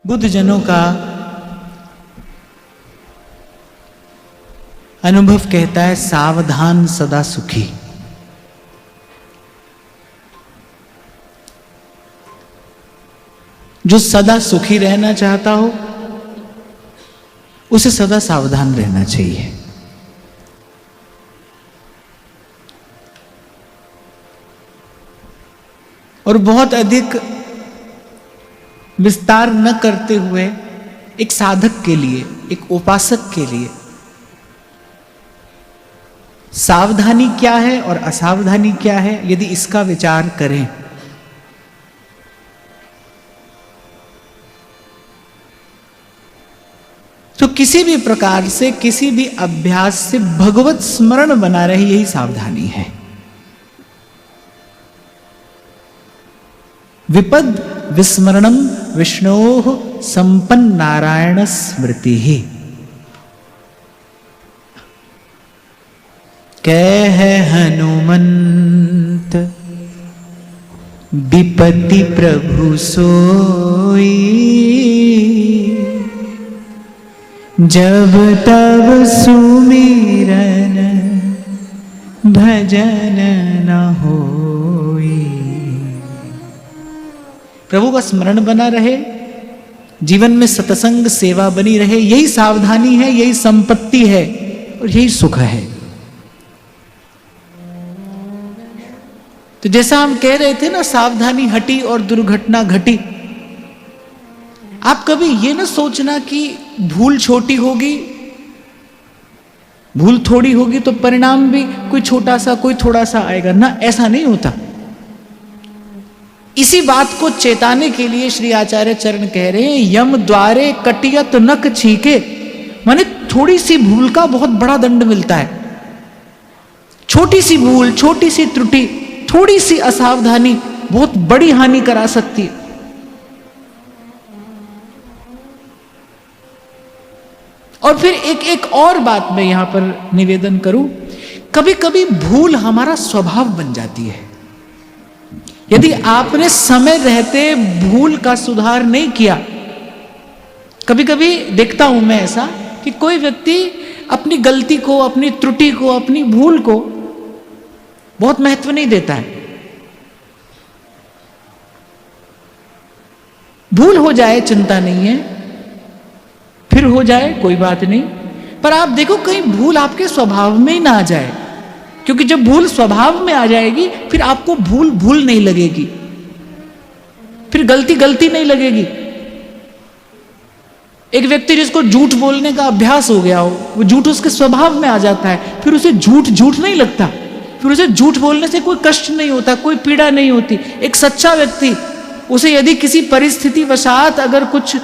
बुद्ध जनों का अनुभव कहता है, सावधान सदा सुखी। जो सदा सुखी रहना चाहता हो उसे सदा सावधान रहना चाहिए। और बहुत अधिक विस्तार न करते हुए एक साधक के लिए, एक उपासक के लिए सावधानी क्या है और असावधानी क्या है, यदि इसका विचार करें तो किसी भी प्रकार से, किसी भी अभ्यास से भगवत स्मरण बना रहे, यही सावधानी है। विपद विस्मरणम विष्णोः संपन्न नारायण स्मृति ही। कह हनुमंत विपत्ति प्रभु सोई, जब तब सुमिरन भजन न होई। प्रभु का स्मरण बना रहे, जीवन में सत्संग सेवा बनी रहे, यही सावधानी है, यही संपत्ति है और यही सुख है। तो जैसा हम कह रहे थे ना, सावधानी हटी और दुर्घटना घटी। आप कभी ये ना सोचना कि भूल छोटी होगी, भूल थोड़ी होगी तो परिणाम भी कोई छोटा सा, कोई थोड़ा सा आएगा ना, ऐसा नहीं होता। इसी बात को चेताने के लिए श्री आचार्य चरण कह रहे हैं, यम द्वारे कटियत नक छीके। माने थोड़ी सी भूल का बहुत बड़ा दंड मिलता है। छोटी सी भूल, छोटी सी त्रुटि, थोड़ी सी असावधानी बहुत बड़ी हानि करा सकती है। और फिर एक और बात मैं यहां पर निवेदन करूं, कभी कभी भूल हमारा स्वभाव बन जाती है। यदि आपने समय रहते भूल का सुधार नहीं किया, कभी कभी देखता हूं मैं ऐसा कि कोई व्यक्ति अपनी गलती को, अपनी त्रुटि को, अपनी भूल को बहुत महत्व नहीं देता है। भूल हो जाए चिंता नहीं है, फिर हो जाए कोई बात नहीं, पर आप देखो कहीं भूल आपके स्वभाव में ही ना आ जाए, क्योंकि जब भूल स्वभाव में आ जाएगी फिर आपको भूल भूल नहीं लगेगी, फिर गलती गलती नहीं लगेगी। एक व्यक्ति जिसको झूठ बोलने का अभ्यास हो गया हो, वो झूठ उसके स्वभाव में आ जाता है, फिर उसे झूठ झूठ नहीं लगता, फिर उसे झूठ बोलने से कोई कष्ट नहीं होता, कोई पीड़ा नहीं होती। एक सच्चा व्यक्ति, उसे यदि किसी परिस्थिति वशात अगर कुछ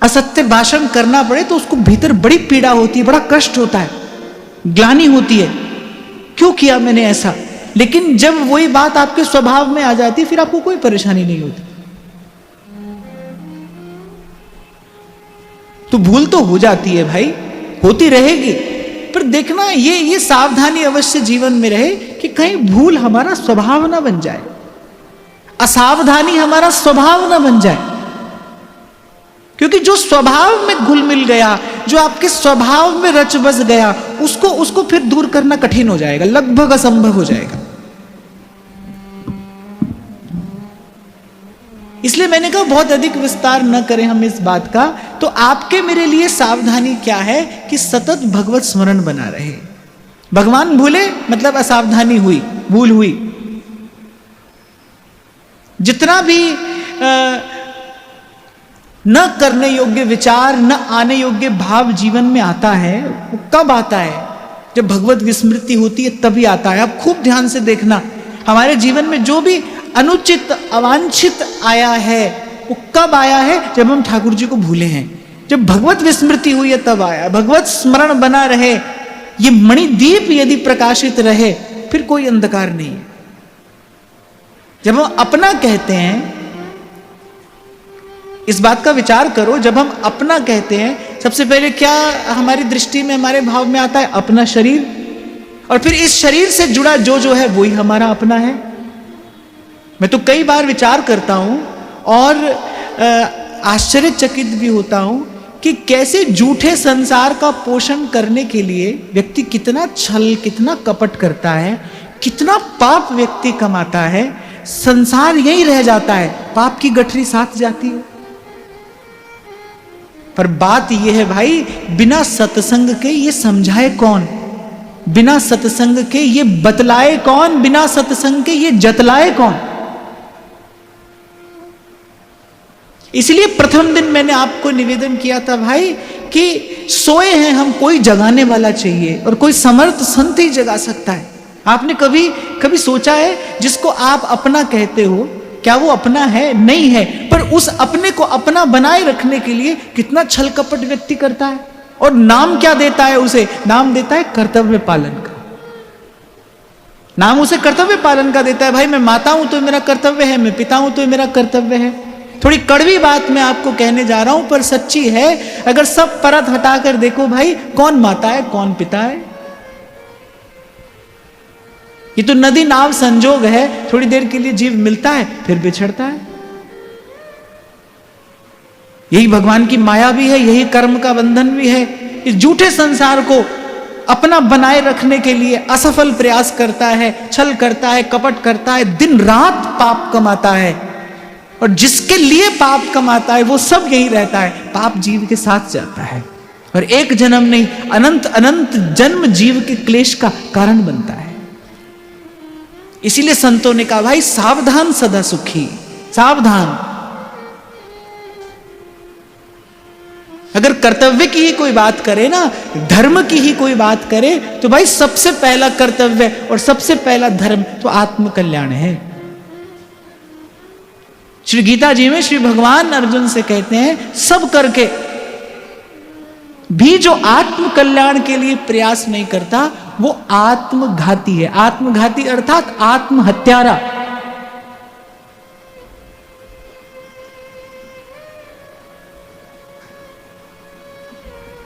असत्य भाषण करना पड़े तो उसको भीतर बड़ी पीड़ा होती है, बड़ा कष्ट होता है, ग्लानि होती है, क्यों किया मैंने ऐसा। लेकिन जब वही बात आपके स्वभाव में आ जाती फिर आपको कोई परेशानी नहीं होती। तो भूल तो हो जाती है भाई, होती रहेगी, पर देखना ये सावधानी अवश्य जीवन में रहे कि कहीं भूल हमारा स्वभाव ना बन जाए, असावधानी हमारा स्वभाव ना बन जाए। क्योंकि जो स्वभाव में घुल मिल गया, जो आपके स्वभाव में रच बस गया, उसको फिर दूर करना कठिन हो जाएगा, लगभग असंभव हो जाएगा। इसलिए मैंने कहा बहुत अधिक विस्तार न करें हम इस बात का। तो आपके मेरे लिए सावधानी क्या है कि सतत भगवत स्मरण बना रहे। भगवान भूले मतलब असावधानी हुई, भूल हुई। जितना भी न करने योग्य विचार, न आने योग्य भाव जीवन में आता है, वो कब आता है? जब भगवत विस्मृति होती है तभी आता है। आप खूब ध्यान से देखना, हमारे जीवन में जो भी अनुचित, अवांछित आया है वो कब आया है? जब हम ठाकुर जी को भूले हैं, जब भगवत विस्मृति हुई है तब आया। भगवत स्मरण बना रहे, ये मणिदीप यदि प्रकाशित रहे, फिर कोई अंधकार नहीं है। जब हम अपना कहते हैं, इस बात का विचार करो, जब हम अपना कहते हैं सबसे पहले क्या हमारी दृष्टि में, हमारे भाव में आता है? अपना शरीर। और फिर इस शरीर से जुड़ा जो है वही हमारा अपना है। मैं तो कई बार विचार करता हूं और आश्चर्यचकित भी होता हूं कि कैसे झूठे संसार का पोषण करने के लिए व्यक्ति कितना छल, कितना कपट करता है, कितना पाप व्यक्ति कमाता है, संसार यही रह जाता है, पाप की गठरी साथ जाती है। पर बात यह है भाई, बिना सत्संग के ये समझाए कौन, बिना सत्संग के ये बतलाए कौन, बिना सत्संग के ये जतलाए कौन। इसलिए प्रथम दिन मैंने आपको निवेदन किया था भाई कि सोए हैं हम, कोई जगाने वाला चाहिए, और कोई समर्थ संत ही जगा सकता है। आपने कभी कभी सोचा है जिसको आप अपना कहते हो, क्या वो अपना है? नहीं है। पर उस अपने को अपना बनाए रखने के लिए कितना छल कपट व्यक्ति करता है, और नाम क्या देता है उसे? नाम देता है कर्तव्य पालन का। नाम उसे कर्तव्य पालन का देता है। भाई मैं माता हूं तो मेरा कर्तव्य है, मैं पिता हूं तो मेरा कर्तव्य है। थोड़ी कड़वी बात मैं आपको कहने जा रहा हूं, पर सच्ची है। अगर सब परत हटाकर देखो भाई, कौन माता है, कौन पिता है? ये तो नदी नाव संजोग है, थोड़ी देर के लिए जीव मिलता है फिर बिछड़ता है। यही भगवान की माया भी है, यही कर्म का बंधन भी है। इस झूठे संसार को अपना बनाए रखने के लिए असफल प्रयास करता है, छल करता है, कपट करता है, दिन रात पाप कमाता है, और जिसके लिए पाप कमाता है वो सब यही रहता है, पाप जीव के साथ जाता है, और एक जन्म नहीं अनंत अनंत जन्म जीव के क्लेश का कारण बनता है। इसीलिए संतों ने कहा भाई सावधान सदा सुखी, सावधान। अगर कर्तव्य की ही कोई बात करे ना, धर्म की ही कोई बात करे, तो भाई सबसे पहला कर्तव्य और सबसे पहला धर्म तो आत्म कल्याण है। श्री गीता जी में श्री भगवान अर्जुन से कहते हैं, सब करके भी जो आत्म कल्याण के लिए प्रयास नहीं करता वो आत्मघाती है। आत्मघाती अर्थात आत्महत्यारा।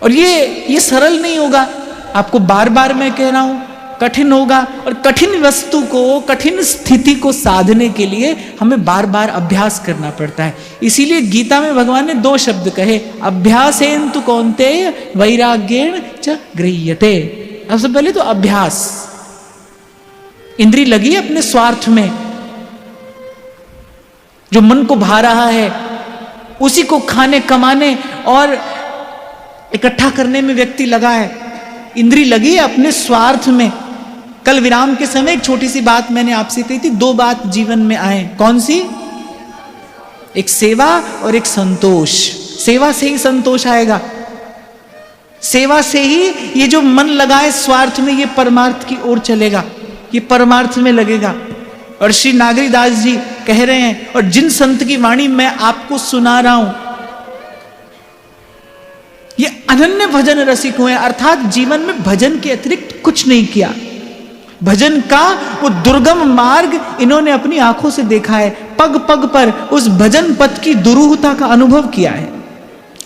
और ये सरल नहीं होगा, आपको बार बार मैं कह रहा हूं, कठिन होगा। और कठिन वस्तु को, कठिन स्थिति को साधने के लिए हमें बार बार अभ्यास करना पड़ता है। इसीलिए गीता में भगवान ने 2 शब्द कहे, अभ्यासेन तु कौन्तेय वैराग्येण च गृह्यते। अब सबसे पहले तो अभ्यास। इंद्री लगी है अपने स्वार्थ में, जो मन को भा रहा है उसी को खाने, कमाने और इकट्ठा करने में व्यक्ति लगा है। इंद्री लगी है अपने स्वार्थ में। कल विराम के समय एक छोटी सी बात मैंने आपसे कही थी, 2 बात जीवन में आए। कौन सी? एक सेवा और एक संतोष। सेवा से ही संतोष आएगा, सेवा से ही ये जो मन लगाए स्वार्थ में, ये परमार्थ की ओर चलेगा, ये परमार्थ में लगेगा। और श्री नागरीदास जी कह रहे हैं, और जिन संत की वाणी मैं आपको सुना रहा हूं ये अनन्य भजन रसिक हुए, अर्थात जीवन में भजन के अतिरिक्त कुछ नहीं किया। भजन का वो दुर्गम मार्ग इन्होंने अपनी आंखों से देखा है, पग पग पर उस भजन पथ की दुरूहता का अनुभव किया है।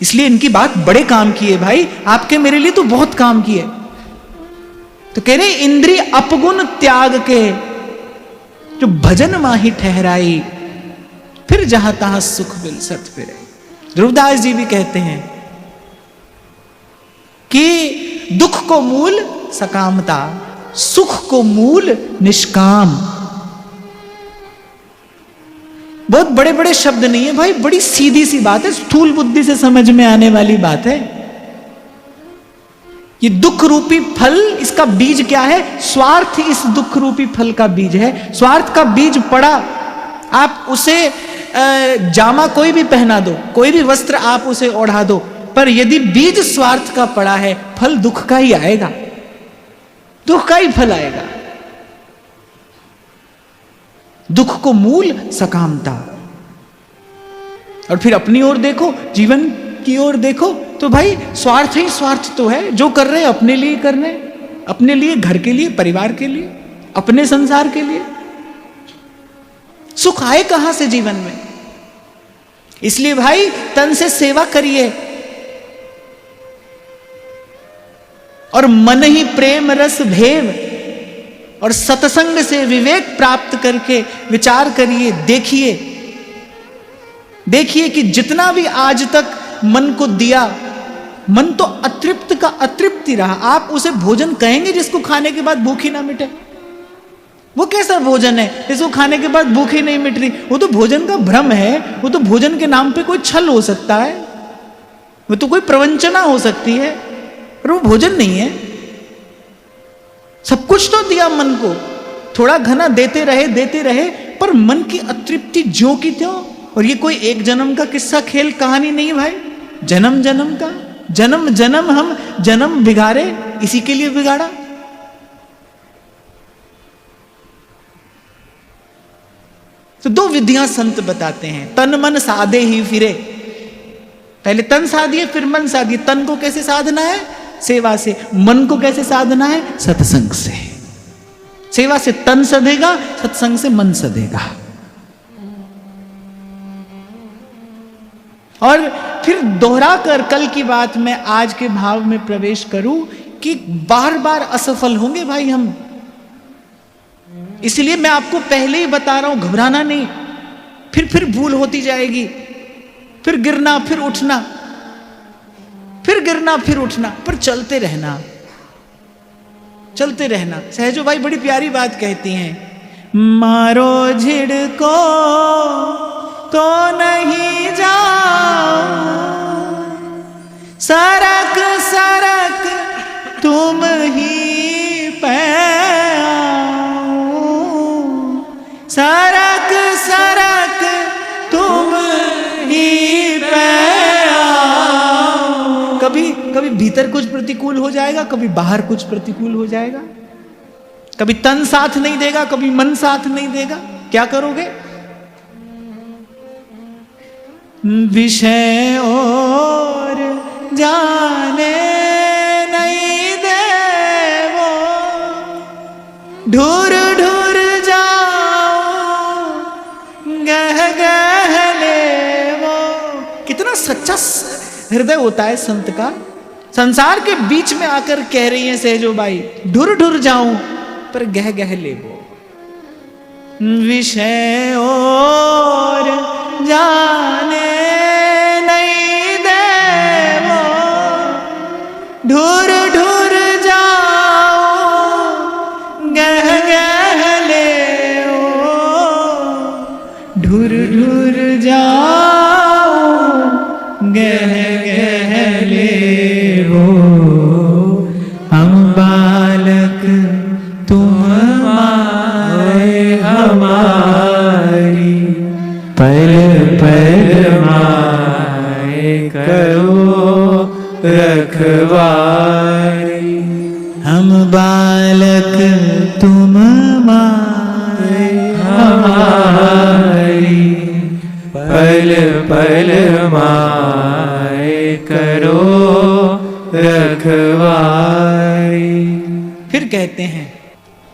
इसलिए इनकी बात बड़े काम की है भाई, आपके मेरे लिए तो बहुत काम की है। तो कह रहे इंद्री अपगुण त्याग के जो भजन माही ठहराई, फिर जहां तहां सुख बिलसत फिरे। ध्रुवदास जी भी कहते हैं कि दुख को मूल सकामता, सुख को मूल निष्काम। बहुत बड़े बड़े शब्द नहीं है भाई, बड़ी सीधी सी बात है, स्थूल बुद्धि से समझ में आने वाली बात है। ये दुख रूपी फल, इसका बीज क्या है? स्वार्थ इस दुख रूपी फल का बीज है। स्वार्थ का बीज पड़ा, आप उसे जामा कोई भी पहना दो, कोई भी वस्त्र आप उसे ओढ़ा दो, पर यदि बीज स्वार्थ का पड़ा है, फल दुख का ही आएगा, दुख का ही फल आएगा। दुख को मूल सकामता। और फिर अपनी ओर देखो, जीवन की ओर देखो, तो भाई स्वार्थ ही स्वार्थ तो है। जो कर रहे हैं अपने लिए कर रहे हैं, अपने लिए, घर के लिए, परिवार के लिए, अपने संसार के लिए। सुख आए कहां से जीवन में? इसलिए भाई तन से सेवा करिए, और मन ही प्रेम रस भेव, और सत्संग से विवेक प्राप्त करके विचार करिए, देखिए। देखिए कि जितना भी आज तक मन को दिया, मन तो अतृप्त का अतृप्त ही रहा। आप उसे भोजन कहेंगे जिसको खाने के बाद भूख ही ना मिटे? वो कैसा भोजन है जिसको खाने के बाद भूख ही नहीं मिट रही? वो तो भोजन का भ्रम है, वो तो भोजन के नाम पे कोई छल हो सकता है, वो तो कोई प्रवंचना हो सकती है, पर वो भोजन नहीं है। सब कुछ तो दिया मन को, थोड़ा घना देते रहे, पर मन की अतृप्ति ज्यों की त्यों। और ये कोई एक जन्म का किस्सा खेल कहानी नहीं भाई, जन्म जन्म का, जन्म जन्म हम जन्म बिगाड़े, इसी के लिए बिगाड़ा। तो दो विधियां संत बताते हैं, तन मन साधे ही फिरे। पहले तन साधिए फिर मन साधिए। तन को कैसे साधना है? सेवा से। मन को कैसे साधना है? सत्संग से। सेवा से तन सधेगा, सत्संग से मन सधेगा। और फिर दोहरा कर कल की बात मैं आज के भाव में प्रवेश करूं कि बार बार असफल होंगे भाई हम, इसलिए मैं आपको पहले ही बता रहा हूं, घबराना नहीं। फिर भूल होती जाएगी, फिर गिरना फिर उठना, फिर गिरना फिर उठना, पर चलते रहना, चलते रहना। सहजो भाई बड़ी प्यारी बात कहती हैं, मारो झिड़को तो नहीं जाओ, सरक सरक तुम ही पे आओ, सरक सरक तुम ही पे आओ। कभी भीतर कुछ प्रतिकूल हो जाएगा, कभी बाहर कुछ प्रतिकूल हो जाएगा, कभी तन साथ नहीं देगा, कभी मन साथ नहीं देगा। क्या करोगे? विषय और जाने नहीं देवो, ढूर ढूर जाओ गह गह लेवो। कितना सच्चा हृदय होता है संत का। संसार के बीच में आकर कह रही है सहजो बाई, ढूर ढूर जाऊं पर गह गह लेवो। विषय और जाने नहीं देवो, ढूर ढूर जाओ गह गह लेओ, ढूर ढूर जाओ गह गह लेओ। हम बालक तुम माए हमारी, पल पल माए करो रखवारी। हम बालक तुम माए हमारी, पल पल माए करो रखवारी। फिर कहते हैं,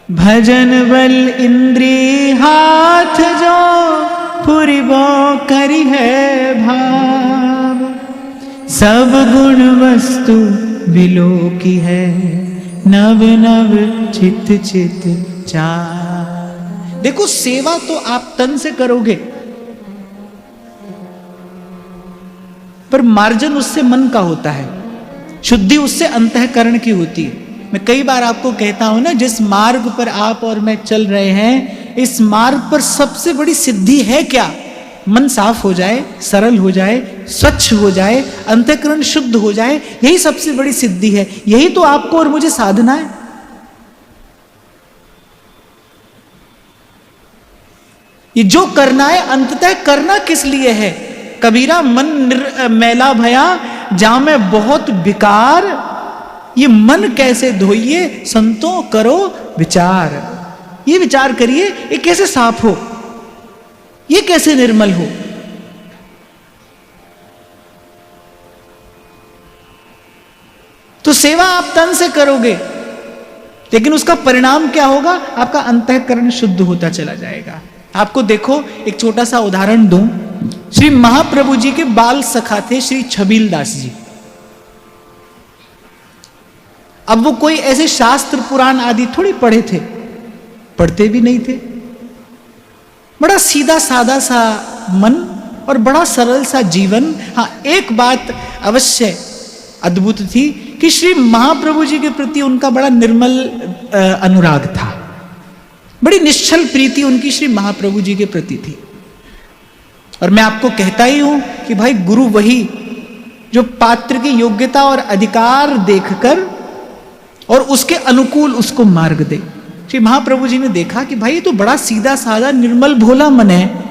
भजन बल इंद्री हाथ जो पुरिबो करी है भाव, सब गुण वस्तु विलो की है, नव नव चित चित चार। देखो सेवा तो आप तन से करोगे, पर मार्जन उससे मन का होता है, शुद्धि उससे अंतःकरण की होती है। मैं कई बार आपको कहता हूं ना, जिस मार्ग पर आप और मैं चल रहे हैं, इस मार्ग पर सबसे बड़ी सिद्धि है क्या? मन साफ हो जाए, सरल हो जाए, स्वच्छ हो जाए, अंतःकरण शुद्ध हो जाए, यही सबसे बड़ी सिद्धि है। यही तो आपको और मुझे साधना है। ये जो करना है, अंततः करना किस लिए है? कबीरा मन मैला भया जामे बहुत विकार, ये मन कैसे धोइए संतों करो विचार। ये विचार करिए, ये कैसे साफ हो, ये कैसे निर्मल हो। तो सेवा आप तन से करोगे, लेकिन उसका परिणाम क्या होगा? आपका अंतःकरण शुद्ध होता चला जाएगा। आपको देखो एक छोटा सा उदाहरण दूं। श्री महाप्रभु जी के बाल सखा थे श्री छबील दास जी। अब वो कोई ऐसे शास्त्र पुराण आदि थोड़ी पढ़े थे, पढ़ते भी नहीं थे। बड़ा सीधा सादा सा मन, और बड़ा सरल सा जीवन। हाँ, एक बात अवश्य अद्भुत थी कि श्री महाप्रभु जी के प्रति उनका बड़ा निर्मल अनुराग था, बड़ी निश्चल प्रीति उनकी श्री महाप्रभु जी के प्रति थी। और मैं आपको कहता ही हूं कि भाई गुरु वही जो पात्र की योग्यता और अधिकार देखकर और उसके अनुकूल उसको मार्ग दे। श्री महाप्रभु जी ने देखा कि भाई ये तो बड़ा सीधा साधा निर्मल भोला मन है,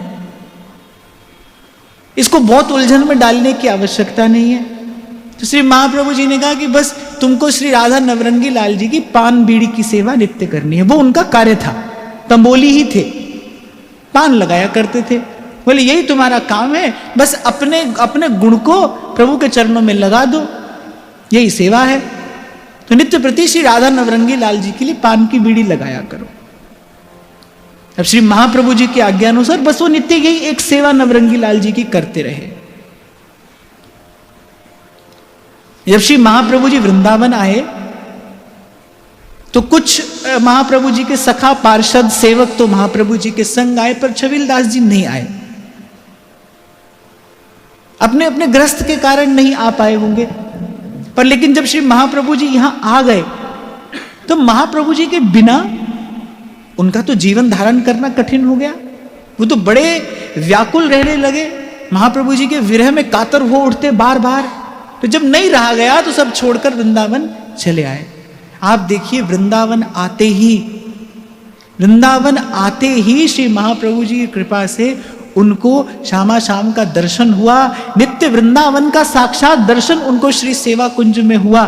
इसको बहुत उलझन में डालने की आवश्यकता नहीं है। तो श्री महाप्रभु जी ने कहा कि बस तुमको श्री राधा नवरंगी लाल जी की पान बीड़ी की सेवा नित्य करनी है। वो उनका कार्य था, तंबोली ही थे, पान लगाया करते थे। बोले यही तुम्हारा काम है, बस अपने अपने गुण को प्रभु के चरणों में लगा दो, यही सेवा है। तो नित्य प्रति श्री राधा नवरंगी लाल जी के लिए पान की बीड़ी लगाया करो। अब श्री महाप्रभु जी की आज्ञा अनुसार बस वो नित्य यही एक सेवा नवरंगी लाल जी की करते रहे। जब श्री महाप्रभु जी वृंदावन आए तो कुछ महाप्रभु जी के सखा पार्षद सेवक तो महाप्रभु जी के संग आए, पर छबीलदास जी नहीं आए। अपने अपने ग्रस्त के कारण नहीं आ पाए होंगे, पर लेकिन जब श्री महाप्रभु जी यहां आ गए तो महाप्रभु जी के बिना उनका तो जीवन धारण करना कठिन हो गया। वो तो बड़े व्याकुल रहने लगे, महाप्रभु जी के विरह में कातर हो उठते बार बार। तो जब नहीं रहा गया तो सब छोड़कर वृंदावन चले आए। आप देखिए वृंदावन आते ही श्री महाप्रभु जी की कृपा से उनको श्यामा शाम का दर्शन हुआ, नित्य वृंदावन का साक्षात दर्शन उनको श्री सेवा कुंज में हुआ,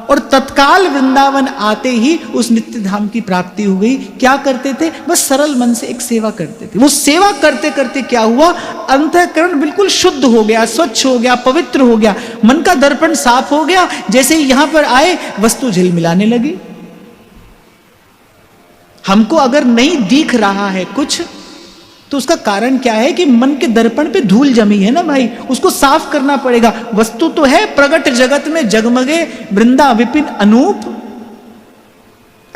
और तत्काल वृंदावन आते ही उस नित्य धाम की प्राप्ति हो गई। क्या करते थे? बस सरल मन से एक सेवा करते थे। वो सेवा करते करते क्या हुआ, अंतःकरण बिल्कुल शुद्ध हो गया, स्वच्छ हो गया, पवित्र हो गया, मन का दर्पण साफ हो गया। जैसे ही यहां पर आए वस्तु झिलमिलाने लगी। हमको अगर नहीं दिख रहा है कुछ तो उसका कारण क्या है कि मन के दर्पण पे धूल जमी है ना भाई, उसको साफ करना पड़ेगा। वस्तु तो है प्रगट जगत में जगमगे वृंदा विपिन अनूप।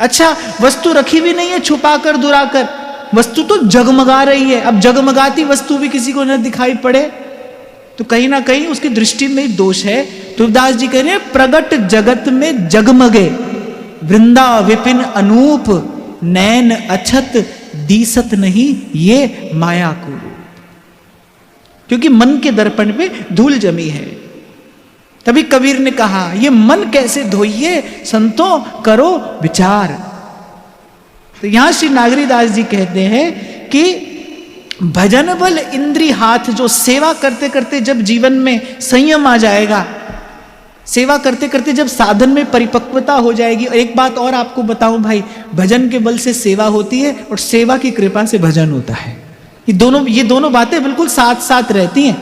अच्छा, वस्तु रखी भी नहीं है छुपा कर दुरा कर, वस्तु तो जगमगा रही है। अब जगमगाती वस्तु भी किसी को न दिखाई पड़े तो कहीं ना कहीं उसकी दृष्टि में दोष है। तुलसीदास जी कह रहे हैं प्रगट जगत में जगमगे वृंदा विपिन अनूप, नैन अछत दीसत नहीं ये माया को, क्योंकि मन के दर्पण पे धूल जमी है। तभी कबीर ने कहा ये मन कैसे धोइए संतों करो विचार। तो यहां श्री नागरीदास जी कहते हैं कि भजन बल इंद्री हाथ, जो सेवा करते करते जब जीवन में संयम आ जाएगा, सेवा करते करते जब साधन में परिपक्वता हो जाएगी। और एक बात और आपको बताऊं भाई, भजन के बल से सेवा होती है और सेवा की कृपा से भजन होता है। ये दोनों बातें बिल्कुल साथ साथ रहती हैं।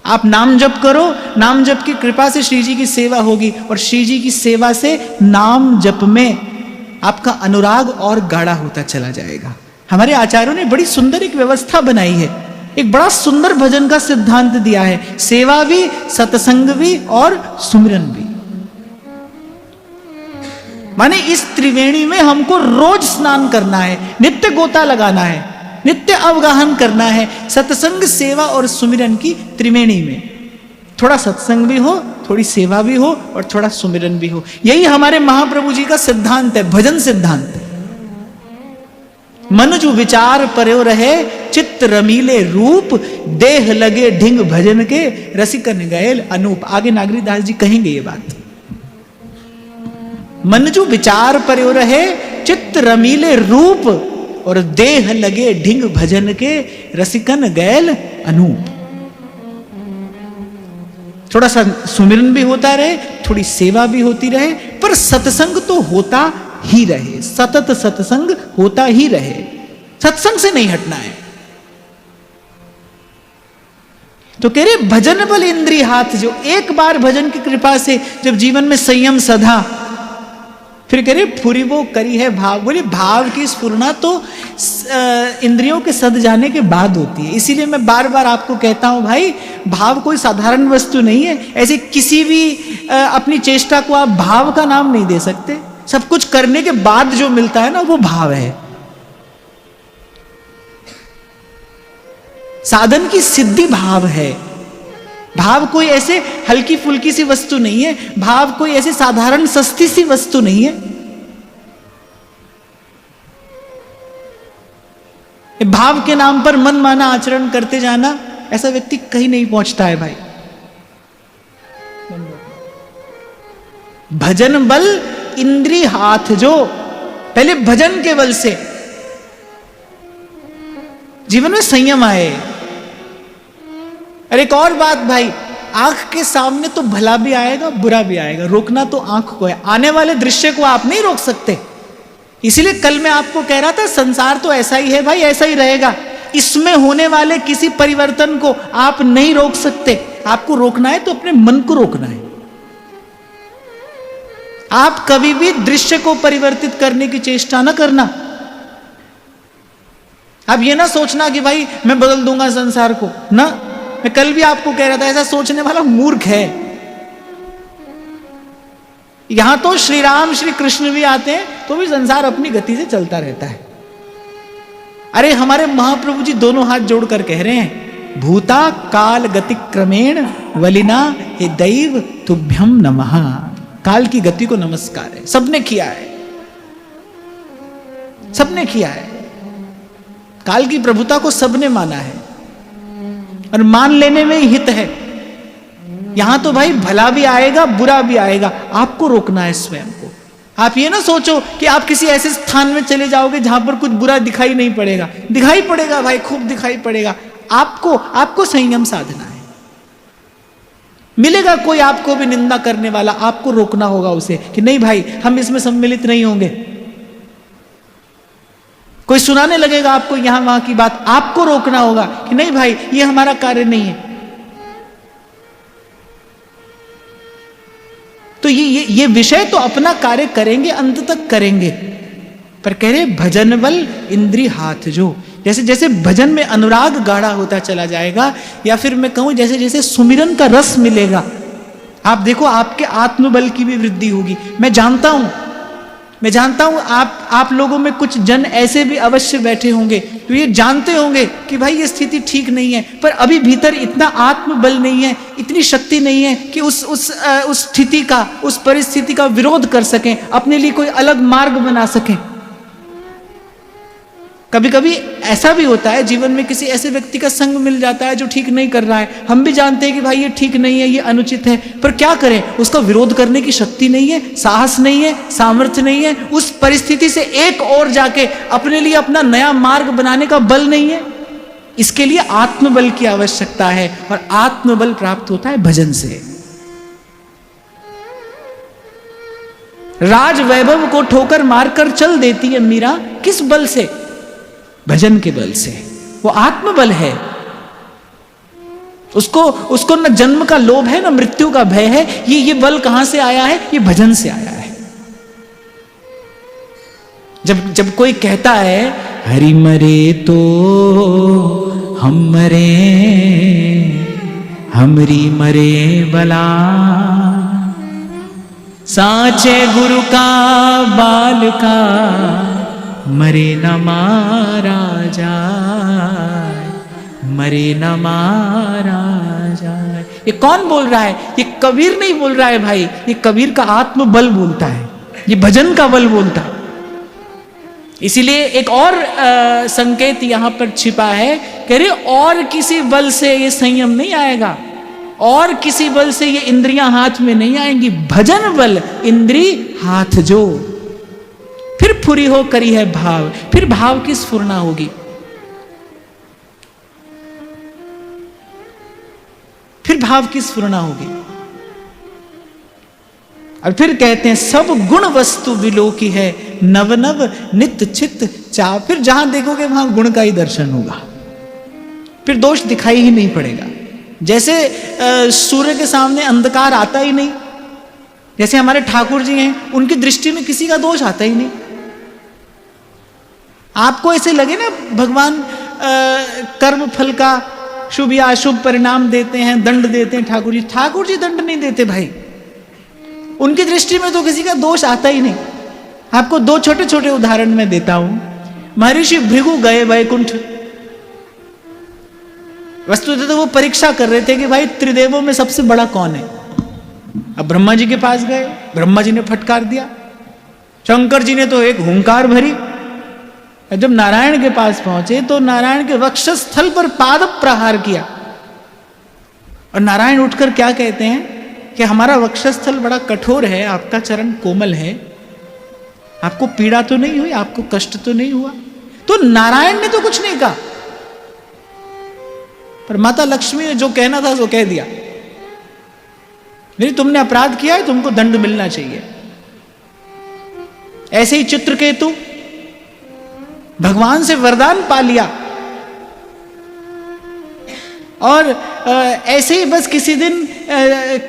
आप नाम जप करो, नाम जप की कृपा से श्री जी की सेवा होगी, और श्री जी की सेवा से नाम जप में आपका अनुराग और गाढ़ा होता चला जाएगा। हमारे आचार्यों ने बड़ी सुंदर एक व्यवस्था बनाई है, एक बड़ा सुंदर भजन का सिद्धांत दिया है। सेवा भी, सत्संग भी और सुमिरन भी। माने इस त्रिवेणी में हमको रोज स्नान करना है, नित्य गोता लगाना है, नित्य अवगाहन करना है। सत्संग, सेवा और सुमिरन की त्रिवेणी में थोड़ा सत्संग भी हो, थोड़ी सेवा भी हो और थोड़ा सुमिरन भी हो। यही हमारे महाप्रभु जी का सिद्धांत है, भजन सिद्धांत। मन जो विचार पर्यो रहे चित्त रमीले रूप, देह लगे ढिंग भजन के रसिकन गैल अनूप। आगे नागरीदास जी कहेंगे ये बात। मन जो विचार पर्यो रहे चित्त रमीले रूप, और देह लगे ढिंग भजन के रसिकन गैल अनूप। थोड़ा सा सुमिरन भी होता रहे, थोड़ी सेवा भी होती रहे, पर सत्संग तो होता ही रहे, सतत सत्संग होता ही रहे। सत्संग से नहीं हटना है। तो कह रहे भजन बल इंद्री हाथ, जो एक बार भजन की कृपा से जब जीवन में संयम सधा, फिर कह रहे फुरी वो करी है भाव। बोले भाव की स्फुरना तो इंद्रियों के सद जाने के बाद होती है। इसीलिए मैं बार बार आपको कहता हूं भाई, भाव कोई साधारण वस्तु नहीं है। ऐसे किसी भी अपनी चेष्टा को आप भाव का नाम नहीं दे सकते। सब कुछ करने के बाद जो मिलता है ना, वो भाव है। साधन की सिद्धि भाव है। भाव कोई ऐसे हल्की फुल्की सी वस्तु नहीं है, भाव कोई ऐसी साधारण सस्ती सी वस्तु नहीं है। भाव के नाम पर मनमाना आचरण करते जाना, ऐसा व्यक्ति कहीं नहीं पहुंचता है भाई। भजन बल इंद्री हाथ जो, पहले भजन के बल से जीवन में संयम आए। और एक और बात भाई, आंख के सामने तो भला भी आएगा बुरा भी आएगा, रोकना तो आंख को है। आने वाले दृश्य को आप नहीं रोक सकते। इसीलिए कल मैं आपको कह रहा था संसार तो ऐसा ही है भाई, ऐसा ही रहेगा। इसमें होने वाले किसी परिवर्तन को आप नहीं रोक सकते। आपको रोकना है तो अपने मन को रोकना है। आप कभी भी दृश्य को परिवर्तित करने की चेष्टा ना करना। आप ये ना सोचना कि भाई मैं बदल दूंगा संसार को, ना। मैं कल भी आपको कह रहा था, ऐसा सोचने वाला मूर्ख है। यहां तो श्री राम श्री कृष्ण भी आते हैं तो भी संसार अपनी गति से चलता रहता है। अरे हमारे महाप्रभु जी दोनों हाथ जोड़कर कह रहे हैं, भूता काल गति क्रमेण वलिना हे दैव तुभ्यम नमः। काल की गति को नमस्कार है। सबने किया है, सबने किया है। काल की प्रभुता को सबने माना है और मान लेने में ही हित है। यहां तो भाई भला भी आएगा बुरा भी आएगा, आपको रोकना है स्वयं को। आप ये ना सोचो कि आप किसी ऐसे स्थान में चले जाओगे जहां पर कुछ बुरा दिखाई नहीं पड़ेगा। दिखाई पड़ेगा भाई, खूब दिखाई पड़ेगा। आपको संयम साधना है। मिलेगा कोई आपको भी निंदा करने वाला, आपको रोकना होगा उसे कि नहीं भाई हम इसमें सम्मिलित नहीं होंगे। कोई सुनाने लगेगा आपको यहां वहां की बात, आपको रोकना होगा कि नहीं भाई ये हमारा कार्य नहीं है। तो ये विषय तो अपना कार्य करेंगे, अंत तक करेंगे। पर कह रहे भजन बल इंद्री हाथ जो, जैसे जैसे भजन में अनुराग गाढ़ा होता चला जाएगा, या फिर मैं कहूं जैसे जैसे सुमिरन का रस मिलेगा, आप देखो आपके आत्मबल की भी वृद्धि होगी। मैं जानता हूं आप लोगों में कुछ जन ऐसे भी अवश्य बैठे होंगे तो ये जानते होंगे कि भाई ये स्थिति ठीक नहीं है, पर अभी भीतर इतना आत्मबल नहीं है, इतनी शक्ति नहीं है कि उस स्थिति का, उस परिस्थिति का विरोध कर सकें, अपने लिए कोई अलग मार्ग बना सकें। कभी कभी ऐसा भी होता है जीवन में, किसी ऐसे व्यक्ति का संग मिल जाता है जो ठीक नहीं कर रहा है। हम भी जानते हैं कि भाई ये ठीक नहीं है, ये अनुचित है, पर क्या करें, उसका विरोध करने की शक्ति नहीं है, साहस नहीं है, सामर्थ्य नहीं है। उस परिस्थिति से एक और जाके अपने लिए अपना नया मार्ग बनाने का बल नहीं है। इसके लिए आत्मबल की आवश्यकता है, और आत्मबल प्राप्त होता है भजन से। राज वैभव को ठोकर मारकर चल देती है मीरा, किस बल से? भजन के बल से। वो आत्मबल है। उसको न जन्म का लोभ है न मृत्यु का भय है। ये बल कहां से आया है? ये भजन से आया है। जब कोई कहता है हरि मरे तो हम मरे, हमरी मरे बला, साचे गुरु का बाल का मरे न मारा जाए, मरे न मारा जाए। ये कौन बोल रहा है? ये कबीर नहीं बोल रहा है भाई, ये कबीर का आत्मबल बोलता है, ये भजन का बल बोलता है। इसीलिए एक और संकेत यहां पर छिपा है, कह रहे और किसी बल से ये संयम नहीं आएगा, और किसी बल से ये इंद्रियां हाथ में नहीं आएंगी। भजन बल इंद्री हाथ जो। फिर फुरी हो करी है भाव, फिर भाव की स्फुरना होगी, फिर भाव की स्फुरना होगी। और फिर कहते हैं सब गुण वस्तु विलो की है, नव नव नित्य चित्त चाह। फिर जहां देखोगे वहां गुण का ही दर्शन होगा, फिर दोष दिखाई ही नहीं पड़ेगा। जैसे सूर्य के सामने अंधकार आता ही नहीं, जैसे हमारे ठाकुर जी हैं, उनकी दृष्टि में किसी का दोष आता ही नहीं। आपको ऐसे लगे ना भगवान कर्म फल का शुभ या अशुभ परिणाम देते हैं, दंड देते हैं ठाकुर जी दंड नहीं देते भाई। उनकी दृष्टि में तो किसी का दोष आता ही नहीं। आपको दो छोटे छोटे उदाहरण मैं देता हूं। महर्षि भृगु गए वैकुंठ, वस्तुतः तो वो परीक्षा कर रहे थे कि भाई त्रिदेवों में सबसे बड़ा कौन है। अब ब्रह्मा जी के पास गए, ब्रह्मा जी ने फटकार दिया, शंकर जी ने तो एक हुंकार भरी। जब नारायण के पास पहुंचे तो नारायण के वक्षस्थल पर पाद प्रहार किया, और नारायण उठकर क्या कहते हैं कि हमारा वक्षस्थल बड़ा कठोर है, आपका चरण कोमल है, आपको पीड़ा तो नहीं हुई, आपको कष्ट तो नहीं हुआ। तो नारायण ने तो कुछ नहीं कहा, पर माता लक्ष्मी ने जो कहना था वो कह दिया, नहीं तुमने अपराध किया है, तुमको दंड मिलना चाहिए। ऐसे ही चित्रकेतु भगवान से वरदान पा लिया, और ऐसे ही बस किसी दिन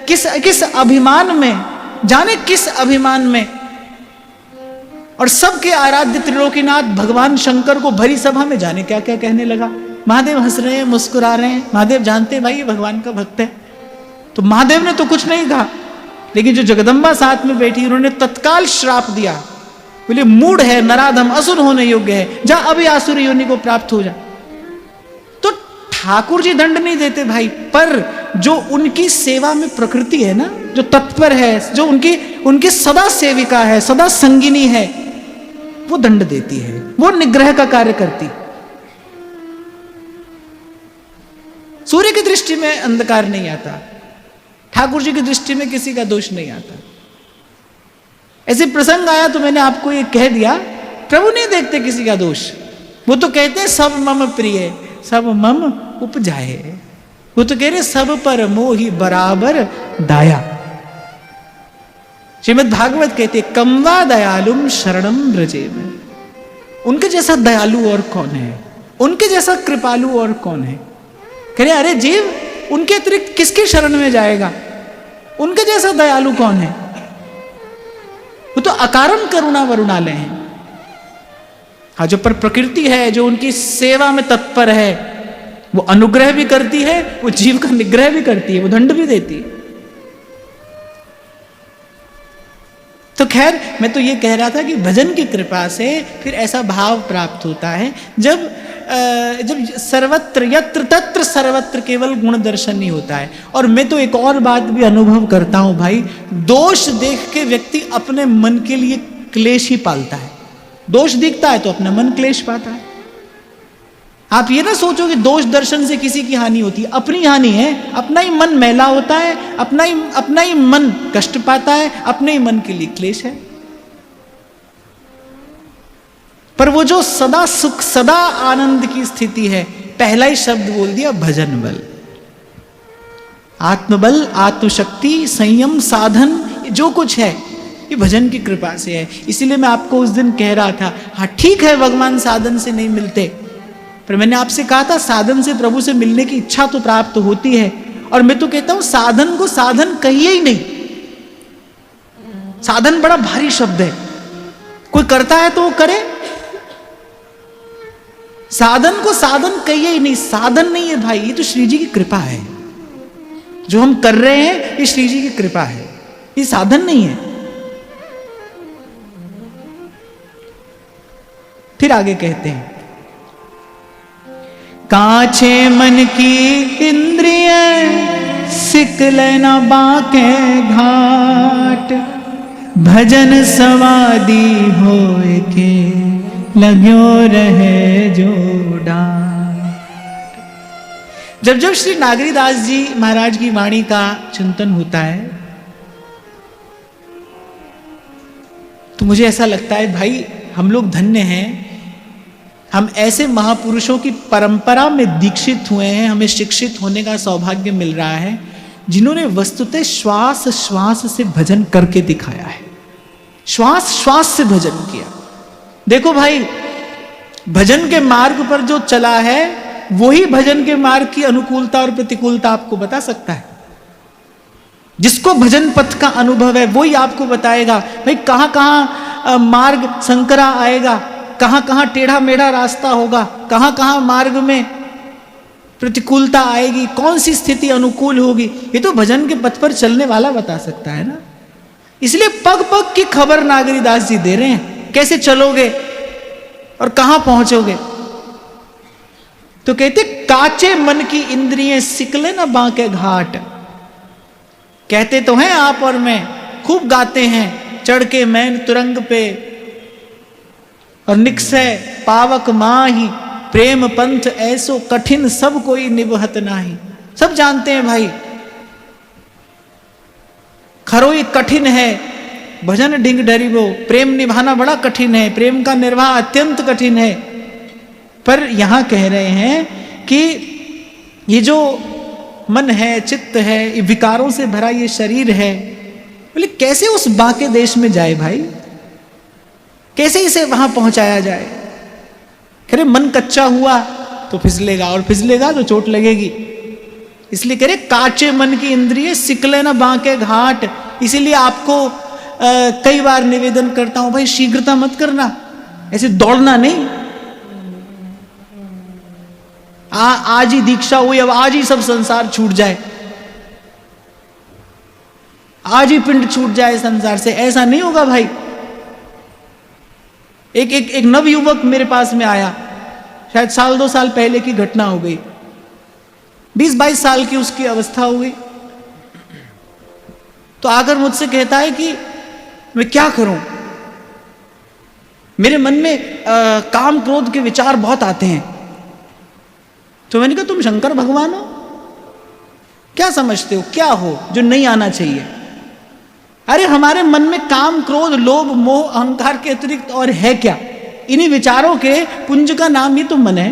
किस अभिमान में, जाने किस अभिमान में, और सबके आराध्य त्रिलोकीनाथ भगवान शंकर को भरी सभा में जाने क्या क्या कहने लगा। महादेव हंस रहे हैं, मुस्कुरा रहे हैं, महादेव जानते हैं भाई ये भगवान का भक्त है। तो महादेव ने तो कुछ नहीं कहा, लेकिन जो जगदम्बा साथ में बैठी उन्होंने तत्काल श्राप दिया, बोले मूढ़ है, नराधम, असुर होने योग्य है, जा अभी आसुर योनि को प्राप्त हो जा। तो ठाकुर जी दंड नहीं देते भाई, पर जो उनकी सेवा में प्रकृति है ना, जो तत्पर है, जो उनकी सदा सेविका है, सदा संगिनी है, वो दंड देती है, वो निग्रह का कार्य करती। सूर्य की दृष्टि में अंधकार नहीं आता, ठाकुर जी की दृष्टि में किसी का दोष नहीं आता। ऐसे प्रसंग आया तो मैंने आपको ये कह दिया, प्रभु नहीं देखते किसी का दोष, वो तो कहते हैं सब मम प्रिय सब मम उपजाए, वो तो कह रहे सब पर मोहि बराबर दाया। श्रीमद् भागवत कहते कम्वा दयालुम शरणम ब्रजे में, उनके जैसा दयालु और कौन है, उनके जैसा कृपालु और कौन है। कह रहे अरे जीव उनके अतिरिक्त किसके शरण में जाएगा, उनके जैसा दयालु कौन है। वो तो अकारण करुणा वरुणालय हैं। हाँ, जो पर प्रकृति है, जो उनकी सेवा में तत्पर है, वो अनुग्रह भी करती है, वो जीव का निग्रह भी करती है, वो दंड भी देती है। तो खैर मैं तो ये कह रहा था कि भजन की कृपा से फिर ऐसा भाव प्राप्त होता है जब सर्वत्र यत्र तत्र सर्वत्र केवल गुण दर्शन ही होता है। और मैं तो एक और बात भी अनुभव करता हूं भाई, दोष देख के व्यक्ति अपने मन के लिए क्लेश ही पालता है। दोष दिखता है तो अपना मन क्लेश पाता है। आप ये ना सोचो कि दोष दर्शन से किसी की हानि होती है, अपनी हानि है, अपना ही मन मैला होता है, अपना ही मन कष्ट पाता है, अपने ही मन के लिए क्लेश है। पर वो जो सदा सुख सदा आनंद की स्थिति है, पहला ही शब्द बोल दिया भजन बल, आत्मबल, आत्मशक्ति, संयम, साधन, जो कुछ है ये भजन की कृपा से है। इसीलिए मैं आपको उस दिन कह रहा था, हाँ ठीक है भगवान साधन से नहीं मिलते, पर मैंने आपसे कहा था साधन से प्रभु से मिलने की इच्छा तो प्राप्त होती है। और मैं तो कहता हूं साधन को साधन कहिए ही नहीं, साधन बड़ा भारी शब्द है, कोई करता है तो वो करे, साधन को साधन कहिए ही नहीं। साधन नहीं है भाई, ये तो श्री जी की कृपा है, जो हम कर रहे हैं ये श्री जी की कृपा है, ये साधन नहीं है। फिर आगे कहते हैं काछे मन की इंद्रिय सिकल न बाके घाट, भजन समाधि होए के लग्यो रहे जो डांट। जब श्री नागरीदास जी महाराज की वाणी का चिंतन होता है तो मुझे ऐसा लगता है भाई हम लोग धन्य हैं, हम ऐसे महापुरुषों की परंपरा में दीक्षित हुए हैं, हमें शिक्षित होने का सौभाग्य मिल रहा है, जिन्होंने वस्तुतः श्वास श्वास से भजन करके दिखाया है, श्वास श्वास से भजन किया। देखो भाई, भजन के मार्ग पर जो चला है वही भजन के मार्ग की अनुकूलता और प्रतिकूलता आपको बता सकता है। जिसको भजन पथ का अनुभव है वही आपको बताएगा भाई कहां कहां मार्ग संकरा आएगा, कहां कहां टेढ़ा मेढ़ा रास्ता होगा, कहां कहां मार्ग में प्रतिकूलता आएगी, कौन सी स्थिति अनुकूल होगी, ये तो भजन के पथ पर चलने वाला बता सकता है ना। इसलिए पग पग की खबर नागरीदास जी दे रहे हैं, कैसे चलोगे और कहां पहुंचोगे। तो कहते काचे मन की इंद्रियां सिकले ना बांके घाट। कहते तो हैं आप और मैं, खूब गाते हैं, चढ़ के मैन तुरंग पे और निकसे पावक माही, प्रेम पंथ ऐसो कठिन सब कोई निभत नाही। सब जानते हैं भाई, खरोई कठिन है, भजन ढिंग ढरिबो, प्रेम निभाना बड़ा कठिन है, प्रेम का निर्वाह अत्यंत कठिन है। पर यहां कह रहे हैं कि ये जो मन है, चित्त है, ये विकारों से भरा ये शरीर है, बोले कैसे उस बाके देश में जाए भाई, कैसे इसे वहां पहुंचाया जाए। कह रहे मन कच्चा हुआ तो फिसलेगा, और फिसलेगा तो चोट लगेगी। इसलिए कह रहे काचे मन की इंद्रिय सिकले ना बांके घाट। इसीलिए आपको कई बार निवेदन करता हूं, भाई शीघ्रता मत करना, ऐसे दौड़ना नहीं। आज ही दीक्षा हुई, अब आज ही सब संसार छूट जाए, आज ही पिंड छूट जाए संसार से, ऐसा नहीं होगा भाई। एक नवयुवक मेरे पास में आया, शायद 1-2 साल पहले की घटना हो गई, 20-22 साल की उसकी अवस्था हो गई। तो आकर मुझसे कहता है कि मैं क्या करूं, मेरे मन में काम क्रोध के विचार बहुत आते हैं। तो मैंने कहा तुम शंकर भगवान हो, क्या समझते हो, क्या हो जो नहीं आना चाहिए। अरे हमारे मन में काम क्रोध लोभ मोह अहंकार के अतिरिक्त और है क्या, इन्हीं विचारों के पुंज का नाम ही तो मन है।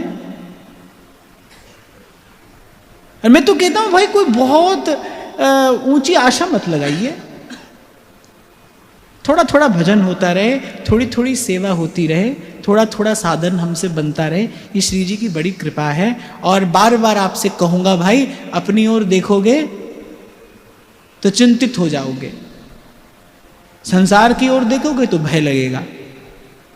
और मैं तो कहता हूं भाई कोई बहुत ऊंची आशा मत लगाइए, थोड़ा थोड़ा भजन होता रहे, थोड़ी थोड़ी सेवा होती रहे, थोड़ा थोड़ा साधन हमसे बनता रहे, ये श्री जी की बड़ी कृपा है। और बार बार आपसे कहूंगा भाई, अपनी ओर देखोगे तो चिंतित हो जाओगे, संसार की ओर देखोगे तो भय लगेगा।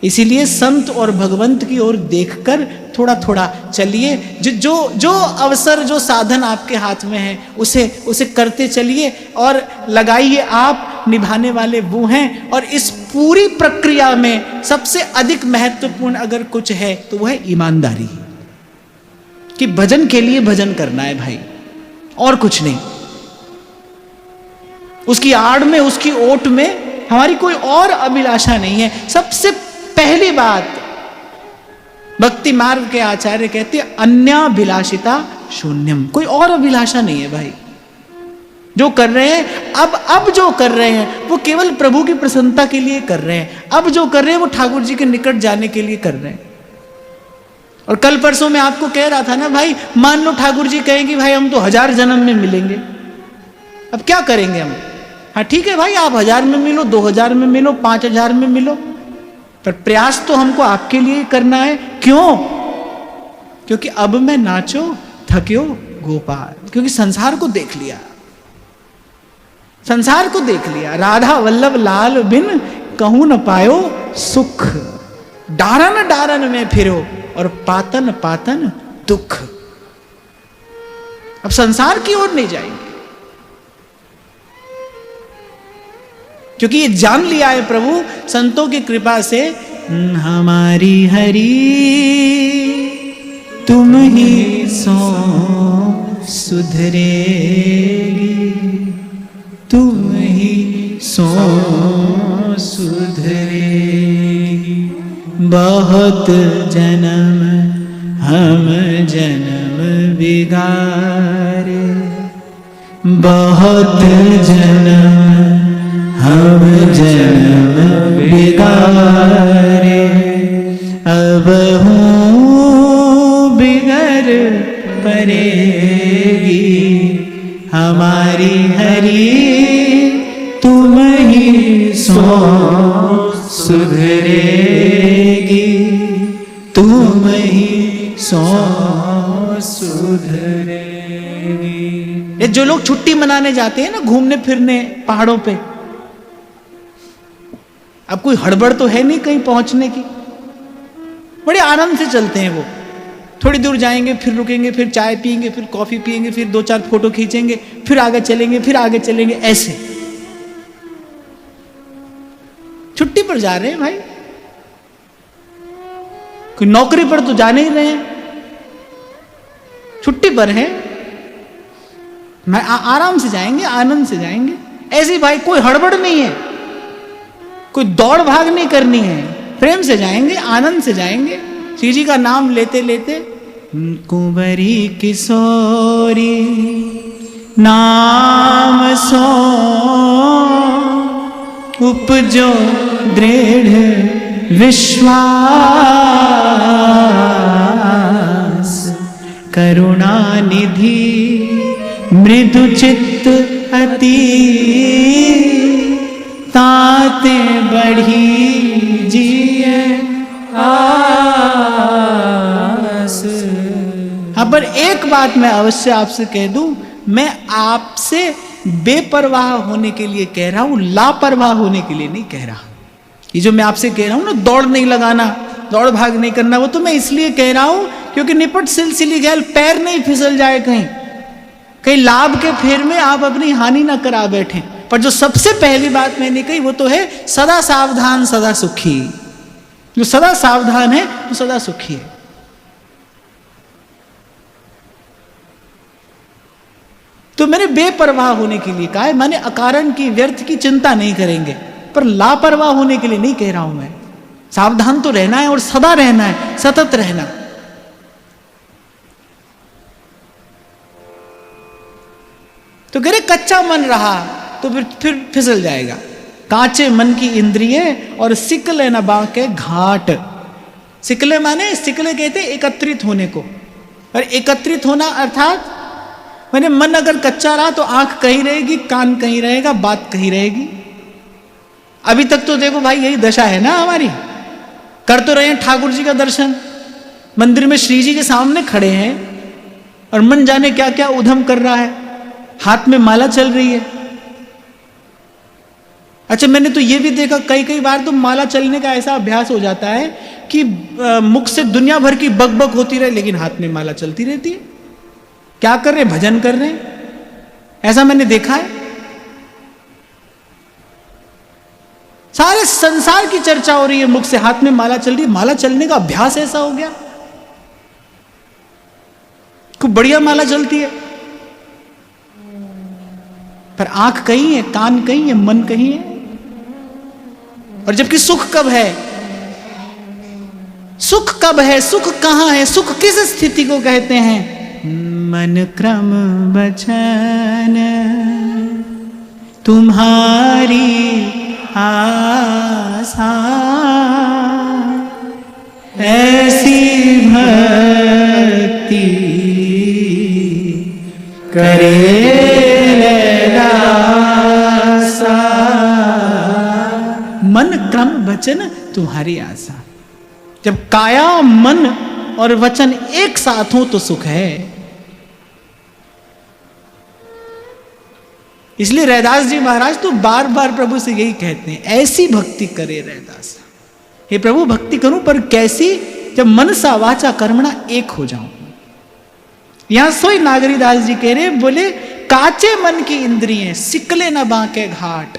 इसीलिए संत और भगवंत की ओर देखकर थोड़ा थोड़ा चलिए। जो जो अवसर, जो साधन आपके हाथ में है उसे करते चलिए और लगाइए। आप निभाने वाले वो हैं। और इस पूरी प्रक्रिया में सबसे अधिक महत्वपूर्ण अगर कुछ है तो वो है ईमानदारी, कि भजन के लिए भजन करना है भाई, और कुछ नहीं। उसकी आड़ में, उसकी ओट में हमारी कोई और अभिलाषा नहीं है। सबसे पहली बात भक्ति मार्ग के आचार्य कहते हैं अन्याभिलाषिता शून्यम, कोई और अभिलाषा नहीं है भाई। जो कर रहे हैं अब जो कर रहे हैं वो केवल प्रभु की प्रसन्नता के लिए कर रहे हैं। अब जो कर रहे हैं वो ठाकुर जी के निकट जाने के लिए कर रहे हैं। और कल परसों में आपको कह रहा था ना भाई, मान लो ठाकुर जी कहेंगे भाई हम तो 1000 जन्म में मिलेंगे, अब क्या करेंगे हम। हाँ ठीक है भाई, आप 1000 में मिलो, 2000 में मिलो, 5000 में मिलो, पर प्रयास तो हमको आपके लिए करना है। क्यों? क्योंकि अब मैं नाचो थक्यो गोपाल, क्योंकि संसार को देख लिया, संसार को देख लिया। राधा वल्लभ लाल बिन कहूं न पायो सुख, डारन डारन में फिरो और पातन पातन दुख। अब संसार की ओर नहीं जाएंगे, क्योंकि ये जान लिया है प्रभु संतों की कृपा से, हमारी हरि तुम ही सो सुधरेगी, तुम ही सो सुधरेगी। बहुत जन्म हम जन्म बिगारे, बहुत जन्म हम जन्म बिगारे, अब हूँ बिगर परेगी हमारी हरि तुम ही सो सुधरेगी, तुम ही सो सुधरेगी। ये जो लोग छुट्टी मनाने जाते हैं ना, घूमने फिरने पहाड़ों पे, अब कोई हड़बड़ तो है नहीं कहीं पहुंचने की, बड़े आराम से चलते हैं वो। थोड़ी दूर जाएंगे, फिर रुकेंगे, फिर चाय पिएंगे, फिर कॉफी पिएंगे, फिर 2-4 फोटो खींचेंगे, फिर आगे चलेंगे, फिर आगे चलेंगे, ऐसे छुट्टी पर जा रहे हैं भाई। कोई नौकरी पर तो जाने ही रहे हैं, छुट्टी पर है, मैं आराम से जाएंगे, आनंद से जाएंगे। ऐसी भाई कोई हड़बड़ नहीं है, कोई दौड़ भाग नहीं करनी है, प्रेम से जाएंगे, आनंद से जाएंगे। श्री जी का नाम लेते लेते कुंवरी किशोरी नाम सो उपजो दृढ़ विश्वास, करुणा निधि मृदु चित्त अति, ताते बढ़ी जिए आस। हाँ, पर एक बात मैं अवश्य आपसे कह दूं, मैं आपसे बेपरवाह होने के लिए कह रहा हूं, लापरवाह होने के लिए नहीं कह रहा। ये जो मैं आपसे कह रहा हूं ना, दौड़ नहीं लगाना, दौड़ भाग नहीं करना, वो तो मैं इसलिए कह रहा हूं क्योंकि निपट सिलसिली गैल, पैर नहीं फिसल जाए कहीं, कहीं लाभ के फेर में आप अपनी हानि ना करा बैठे। पर जो सबसे पहली बात मैंने कही वो तो है सदा सावधान सदा सुखी। जो सदा सावधान है वो सदा सुखी है। तो मैंने बेपरवाह होने के लिए कहा है, मैंने अकारण की व्यर्थ की चिंता नहीं करेंगे, पर लापरवाह होने के लिए नहीं कह रहा हूं मैं। सावधान तो रहना है और सदा रहना है, सतत रहना। तो कह रहे कच्चा मन रहा तो फिर फिसल जाएगा। कांचे मन की इंद्रिय और सिकले न बांके घाट। सिकले माने, सिकले कहते एकत्रित होने को, और एकत्रित होना अर्थात मैंने मन अगर कच्चा रहा तो आंख कहीं रहेगी, कान कहीं रहेगा, बात कहीं रहेगी। अभी तक तो देखो भाई यही दशा है ना हमारी। कर तो रहे हैं ठाकुर जी का दर्शन, मंदिर में श्री जी के सामने खड़े हैं, और मन जाने क्या क्या उधम कर रहा है, हाथ में माला चल रही है। अच्छा, मैंने तो ये भी देखा कई कई बार तो माला चलने का ऐसा अभ्यास हो जाता है कि मुख से दुनिया भर की बकबक होती रहे लेकिन हाथ में माला चलती रहती है। क्या कर रहे हैं? भजन कर रहे हैं। ऐसा मैंने देखा है। सारे संसार की चर्चा हो रही है, मुख से हाथ में माला चल रही है। माला चलने का अभ्यास ऐसा हो गया, खूब बढ़िया माला चलती है, पर आंख कहीं है, कान कहीं है, मन कहीं है। और जबकि सुख कब है? सुख कब है? सुख कहां है? सुख किस स्थिति को कहते हैं? मन क्रम बचन तुम्हारी आशा, ऐसी भक्ति करे दासा। मन क्रम वचन तुम्हारी आशा। जब काया मन और वचन एक साथ हो तो सुख है। इसलिए रैदास जी महाराज तो बार बार प्रभु से यही कहते हैं, ऐसी भक्ति करे रैदास। हे प्रभु, भक्ति करूं पर कैसी? जब मनसा वाचा कर्मणा एक हो जाऊं। यहां सोई नागरीदास जी कह रहे, बोले काचे मन की इंद्रियें सिकले न बांके घाट।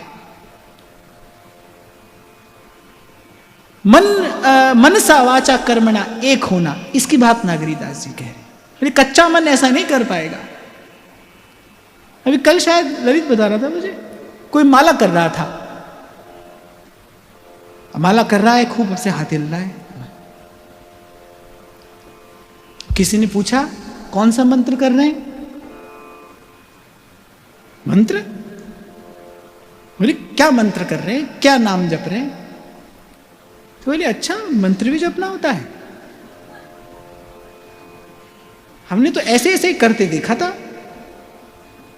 मनसा वाचा कर्मणा एक होना, इसकी बात नागरीदास जी कह रहे। कच्चा मन ऐसा नहीं कर पाएगा। अभी कल शायद ललित बता रहा था मुझे, कोई माला कर रहा था, माला कर रहा है, खूब से हाथ हिल रहा है। किसी ने पूछा कौन सा मंत्र कर रहे हैं? मंत्र? बोले क्या मंत्र कर रहे हैं, क्या नाम जप रहे हैं? तो बोले अच्छा, मंत्र भी जपना होता है? हमने तो ऐसे ऐसे ही करते देखा था,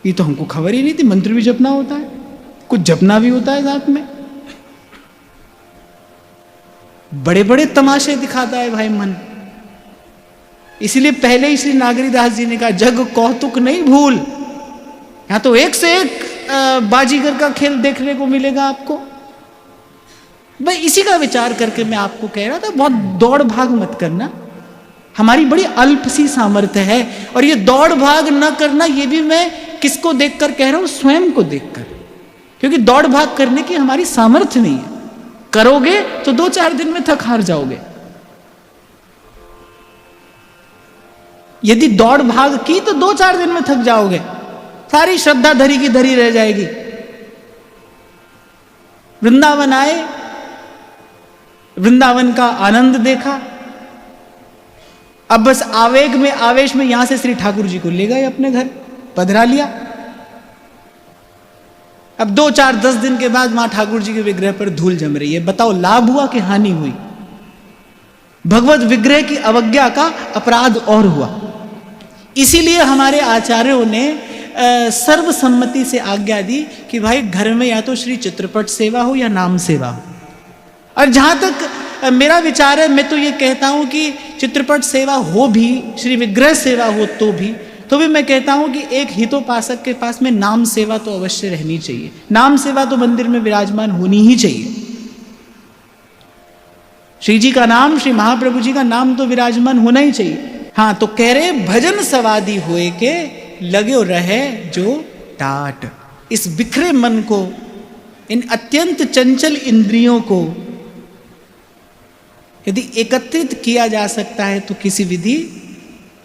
ये तो हमको खबर ही नहीं थी मंत्र भी जपना होता है, कुछ जपना भी होता है साथ में। बड़े बड़े तमाशे दिखाता है भाई मन। इसलिए पहले ही श्री नागरीदास जी ने कहा, जग कौतुक नहीं भूल। यहां तो एक से एक बाजीगर का खेल देखने को मिलेगा आपको। भाई इसी का विचार करके मैं आपको कह रहा था, बहुत दौड़ भाग मत करना। हमारी बड़ी अल्प सी सामर्थ्य है, और ये दौड़ भाग न करना, ये भी मैं किसको देखकर कह रहा हूं? स्वयं को देखकर। क्योंकि दौड़ भाग करने की हमारी सामर्थ्य नहीं है। करोगे तो 2-4 दिन में थक हार जाओगे। यदि दौड़ भाग की तो 2-4 दिन में थक जाओगे, सारी श्रद्धा धरी की धरी रह जाएगी। वृंदावन आए, वृंदावन का आनंद देखा, अब बस आवेग में आवेश में यहां से श्री ठाकुर जी को ले गए अपने घर, पधरा लिया। अब 2-4-10 दिन के बाद मां ठाकुर जी के विग्रह पर धूल जम रही है। बताओ लाभ हुआ कि हानि हुई? भगवत विग्रह की अवज्ञा का अपराध और हुआ। इसीलिए हमारे आचार्यों ने सर्वसम्मति से आज्ञा दी कि भाई घर में या तो श्री चित्रपट सेवा हो या नाम सेवा हो। और जहां तक मेरा विचार है, मैं तो ये कहता हूं कि चित्रपट सेवा हो भी, श्री विग्रह सेवा हो तो भी मैं कहता हूं कि एक हितोपासक के पास में नाम सेवा तो अवश्य रहनी चाहिए। नाम सेवा तो मंदिर में विराजमान होनी ही चाहिए। श्री जी का नाम, श्री महाप्रभु जी का नाम तो विराजमान होना ही चाहिए। हाँ, तो कह रहे भजन सवादी होए के लगे रहे जो टाट। इस बिखरे मन को, इन अत्यंत चंचल इंद्रियों को यदि एकत्रित किया जा सकता है तो किसी विधि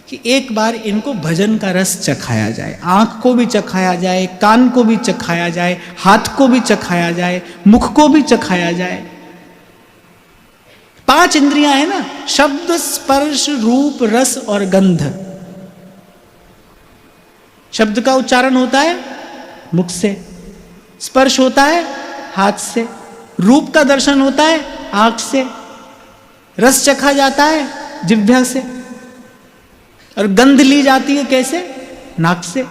कि एक बार इनको भजन का रस चखाया जाए। आंख को भी चखाया जाए, कान को भी चखाया जाए, हाथ को भी चखाया जाए, मुख को भी चखाया जाए। 5 इंद्रियां है ना, शब्द, स्पर्श, रूप, रस और गंध। शब्द का उच्चारण होता है मुख से, स्पर्श होता है हाथ से, रूप का दर्शन होता है आंख से, रस चखा जाता है जिह्वा से, और गंध ली जाती है कैसे? नाक से।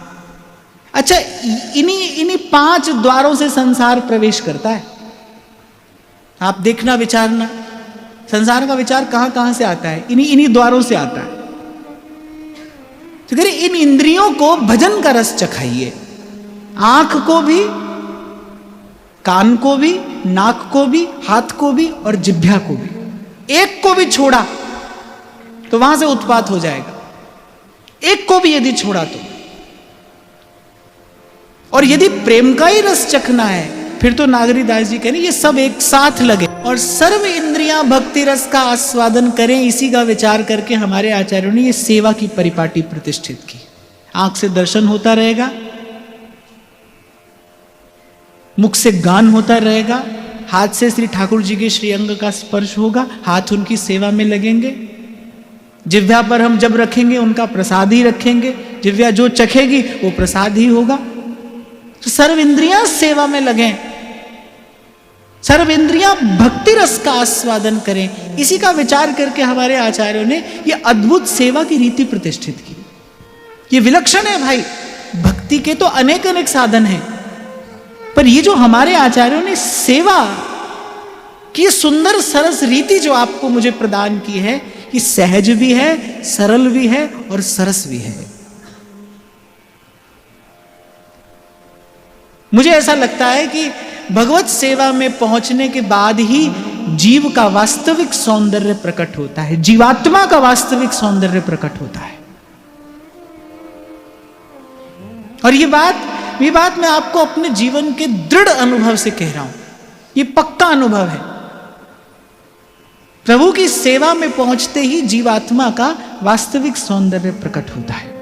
अच्छा, इन्हीं 5 द्वारों से संसार प्रवेश करता है। आप देखना, विचारना, संसार का विचार कहां कहां से आता है? इन्हीं द्वारों से आता है। तो कह रहे इन इंद्रियों को भजन का रस चखाइए। आंख को भी, कान को भी, नाक को भी, हाथ को भी और जिह्वा को भी। एक को भी छोड़ा तो वहां से उत्पात हो जाएगा। एक को भी यदि छोड़ा तो, और यदि प्रेम का ही रस चखना है फिर तो नागरीदास जी कह रहे ये सब एक साथ लगे और सर्व इंद्रियां भक्ति रस का आस्वादन करें। इसी का विचार करके हमारे आचार्यों ने ये सेवा की परिपाटी प्रतिष्ठित की। आंख से दर्शन होता रहेगा, मुख से गान होता रहेगा, हाथ से श्री ठाकुर जी के श्री अंग का स्पर्श होगा, हाथ उनकी सेवा में लगेंगे। जिह्वा पर हम जब रखेंगे उनका प्रसाद ही रखेंगे, जिह्वा जो चखेगी वो प्रसाद ही होगा। तो सर्व इंद्रियां सेवा में लगें, सर्व इंद्रियां भक्ति रस का आस्वादन करें। इसी का विचार करके हमारे आचार्यों ने ये अद्भुत सेवा की रीति प्रतिष्ठित की। ये विलक्षण है भाई। भक्ति के तो अनेक अनेक साधन हैं, पर ये जो हमारे आचार्यों ने सेवा की सुंदर सरस रीति जो आपको मुझे प्रदान की है, ये सहज भी है, सरल भी है और सरस भी है। मुझे ऐसा लगता है कि भगवत सेवा में पहुंचने के बाद ही जीव का वास्तविक सौंदर्य प्रकट होता है, जीवात्मा का वास्तविक सौंदर्य प्रकट होता है। और ये बात मैं आपको अपने जीवन के दृढ़ अनुभव से कह रहा हूं। ये पक्का अनुभव है। प्रभु की सेवा में पहुंचते ही जीवात्मा का वास्तविक सौंदर्य प्रकट होता है।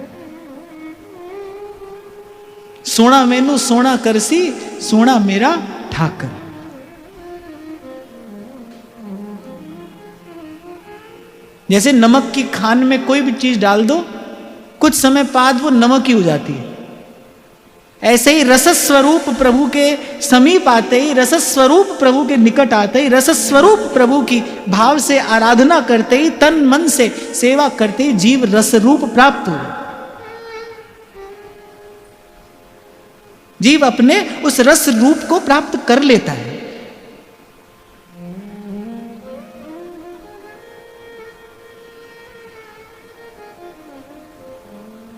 सोना मैनू सोना करसी, सोना मेरा ठाकर। जैसे नमक की खान में कोई भी चीज डाल दो, कुछ समय बाद वो नमक ही हो जाती है। ऐसे ही रसस्वरूप प्रभु के समीप आते ही, रसस्वरूप प्रभु के निकट आते ही, रसस्वरूप प्रभु की भाव से आराधना करते ही, तन मन से सेवा करते ही जीव रसरूप प्राप्त हो। जीव अपने उस रस रूप को प्राप्त कर लेता है।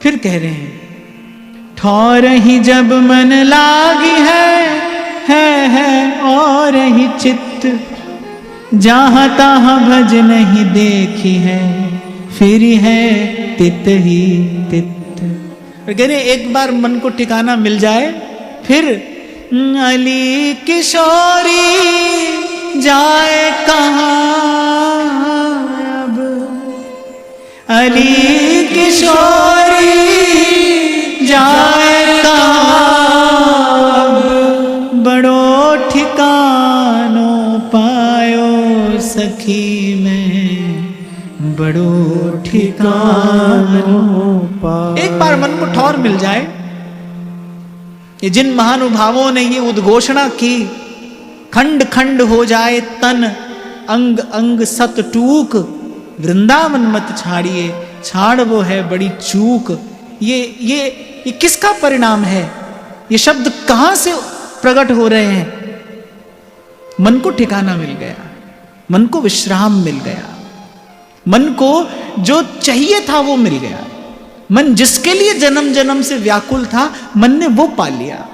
फिर कह रहे हैं, ठौर ही जब मन लागी है और ही चित्त, जहां तहां भज नहीं देखी है, फिर है तित ही तित। कह रहे एक बार मन को ठिकाना मिल जाए, फिर अली किशोरी जाए कहां अब, अली किशोरी जाए कहाँ, बड़ो ठिकानो पायो सखी में, बड़ो ठिकानो पायो। एक बार मन को ठौर मिल जाए, ये जिन महानुभावों ने ये उद्घोषणा की, खंड खंड हो जाए तन, अंग अंग सत टूक, वृंदावन मत छाड़िए, छाड़ वो है बड़ी चूक। ये किसका परिणाम है? ये शब्द कहां से प्रकट हो रहे हैं? मन को ठिकाना मिल गया, मन को विश्राम मिल गया, मन को जो चाहिए था वो मिल गया। मन जिसके लिए जन्म जन्म से व्याकुल था, मन ने वो पा लिया।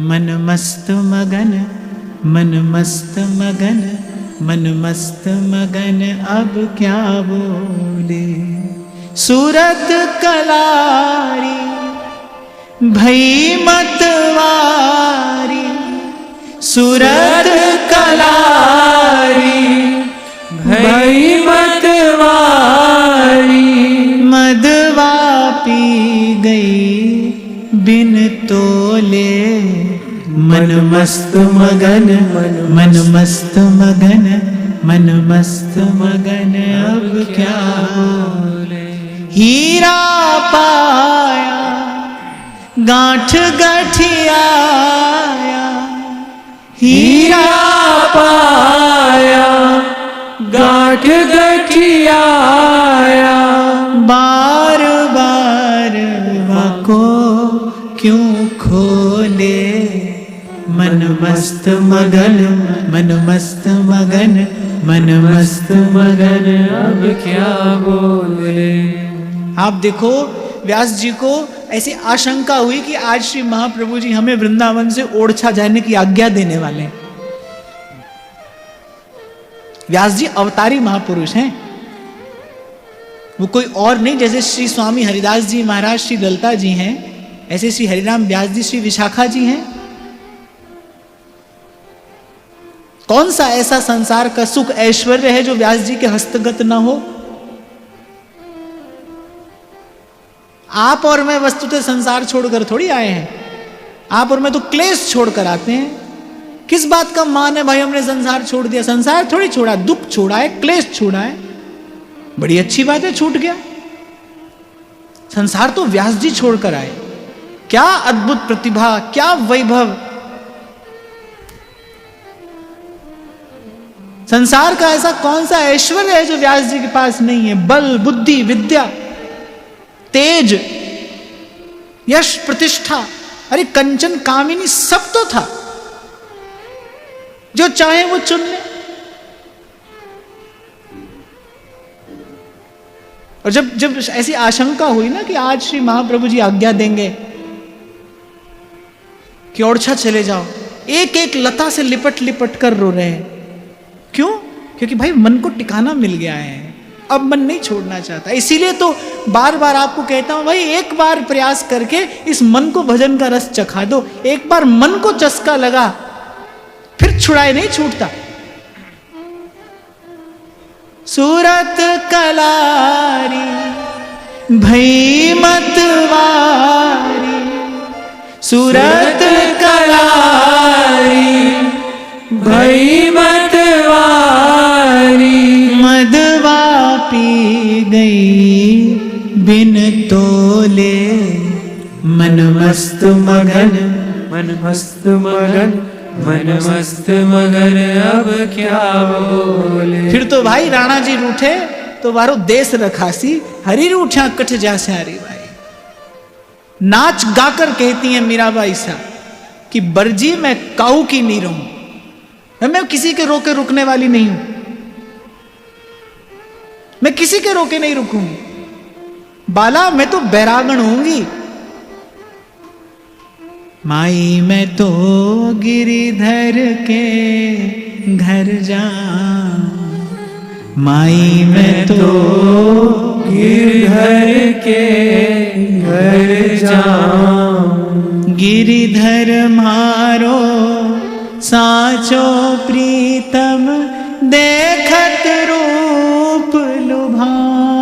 मन मस्त मगन, मन मस्त मगन, मन मस्त मगन, अब क्या बोले। सूरत कलारी भई मतवारी, सूरत कलारी भई मतवारी, मदवा पी गई बिन तोले। मन मस्त मगन, मन मस्त मगन, मन मस्त मगन, अब क्या बोले। हीरा पाया गांठ गठियाया, हीरा पाया गांठ गठियाया, बार बार वाको क्यों खोले। मन मस्त मगन, मन मस्त मगन, मन मस्त मगन, अब क्या बोले। आप देखो व्यास जी को ऐसी आशंका हुई कि आज श्री महाप्रभु जी हमें वृंदावन से ओरछा जाने की आज्ञा देने वाले हैं। व्यास जी अवतारी महापुरुष हैं, वो कोई और नहीं। जैसे श्री स्वामी हरिदास जी महाराज श्री ललिता जी हैं, ऐसे श्री हरिराम व्यास जी श्री विशाखा जी हैं। कौन सा ऐसा संसार का सुख ऐश्वर्य है जो व्यास जी के हस्तगत ना हो? आप और मैं वस्तुतः संसार छोड़कर थोड़ी आए हैं। आप और मैं तो क्लेश छोड़कर आते हैं। किस बात का मान है भाई हमने संसार छोड़ दिया? संसार थोड़ी छोड़ा, दुख छोड़ा है, क्लेश छोड़ा है। बड़ी अच्छी बात है, छूट गया। संसार तो व्यास जी छोड़कर आए। क्या अद्भुत प्रतिभा, क्या वैभव। संसार का ऐसा कौन सा ऐश्वर्य है जो व्यास जी के पास नहीं है? बल, बुद्धि, विद्या, तेज, यश, प्रतिष्ठा, अरे कंचन कामिनी सब तो था। जो चाहे वो चुन ले। और जब ऐसी आशंका हुई ना कि आज श्री महाप्रभु जी आज्ञा देंगे कि ओरछा चले जाओ, एक एक लता से लिपट लिपट कर रो रहे हैं। क्यों? क्योंकि भाई मन को टिकाना मिल गया है, अब मन नहीं छोड़ना चाहता। इसीलिए तो बार बार आपको कहता हूं भाई एक बार प्रयास करके इस मन को भजन का रस चखा दो। एक बार मन को चस्का लगा फिर छुड़ाए नहीं छूटता। सूरत कलारी भई मतवारी, सूरत कलारी भई मतवारी, मदवा पी गई बिन तोले। मन मस्त मगन, मन मस्त मगन, मन मस्त मगन, अब क्या बोले। फिर तो भाई राणा जी रूठे तो वारो देश रखासी, हरी रूठा कठ जासे हरी भाई। नाच गाकर कहती हैं मीराबाई सा कि बरजी मैं काऊ की नहीं रहूं। मैं किसी के रोके रुकने वाली नहीं हूं, मैं किसी के रोके नहीं रुकूंगी। बाला मैं तो बैरागण होंगी। माई मैं तो गिरिधर के घर जाऊं, माई मैं तो गिरिधर के घर जाऊं। गिरिधर मारो साचो प्रीतम, देखत रूप लुभाऊं।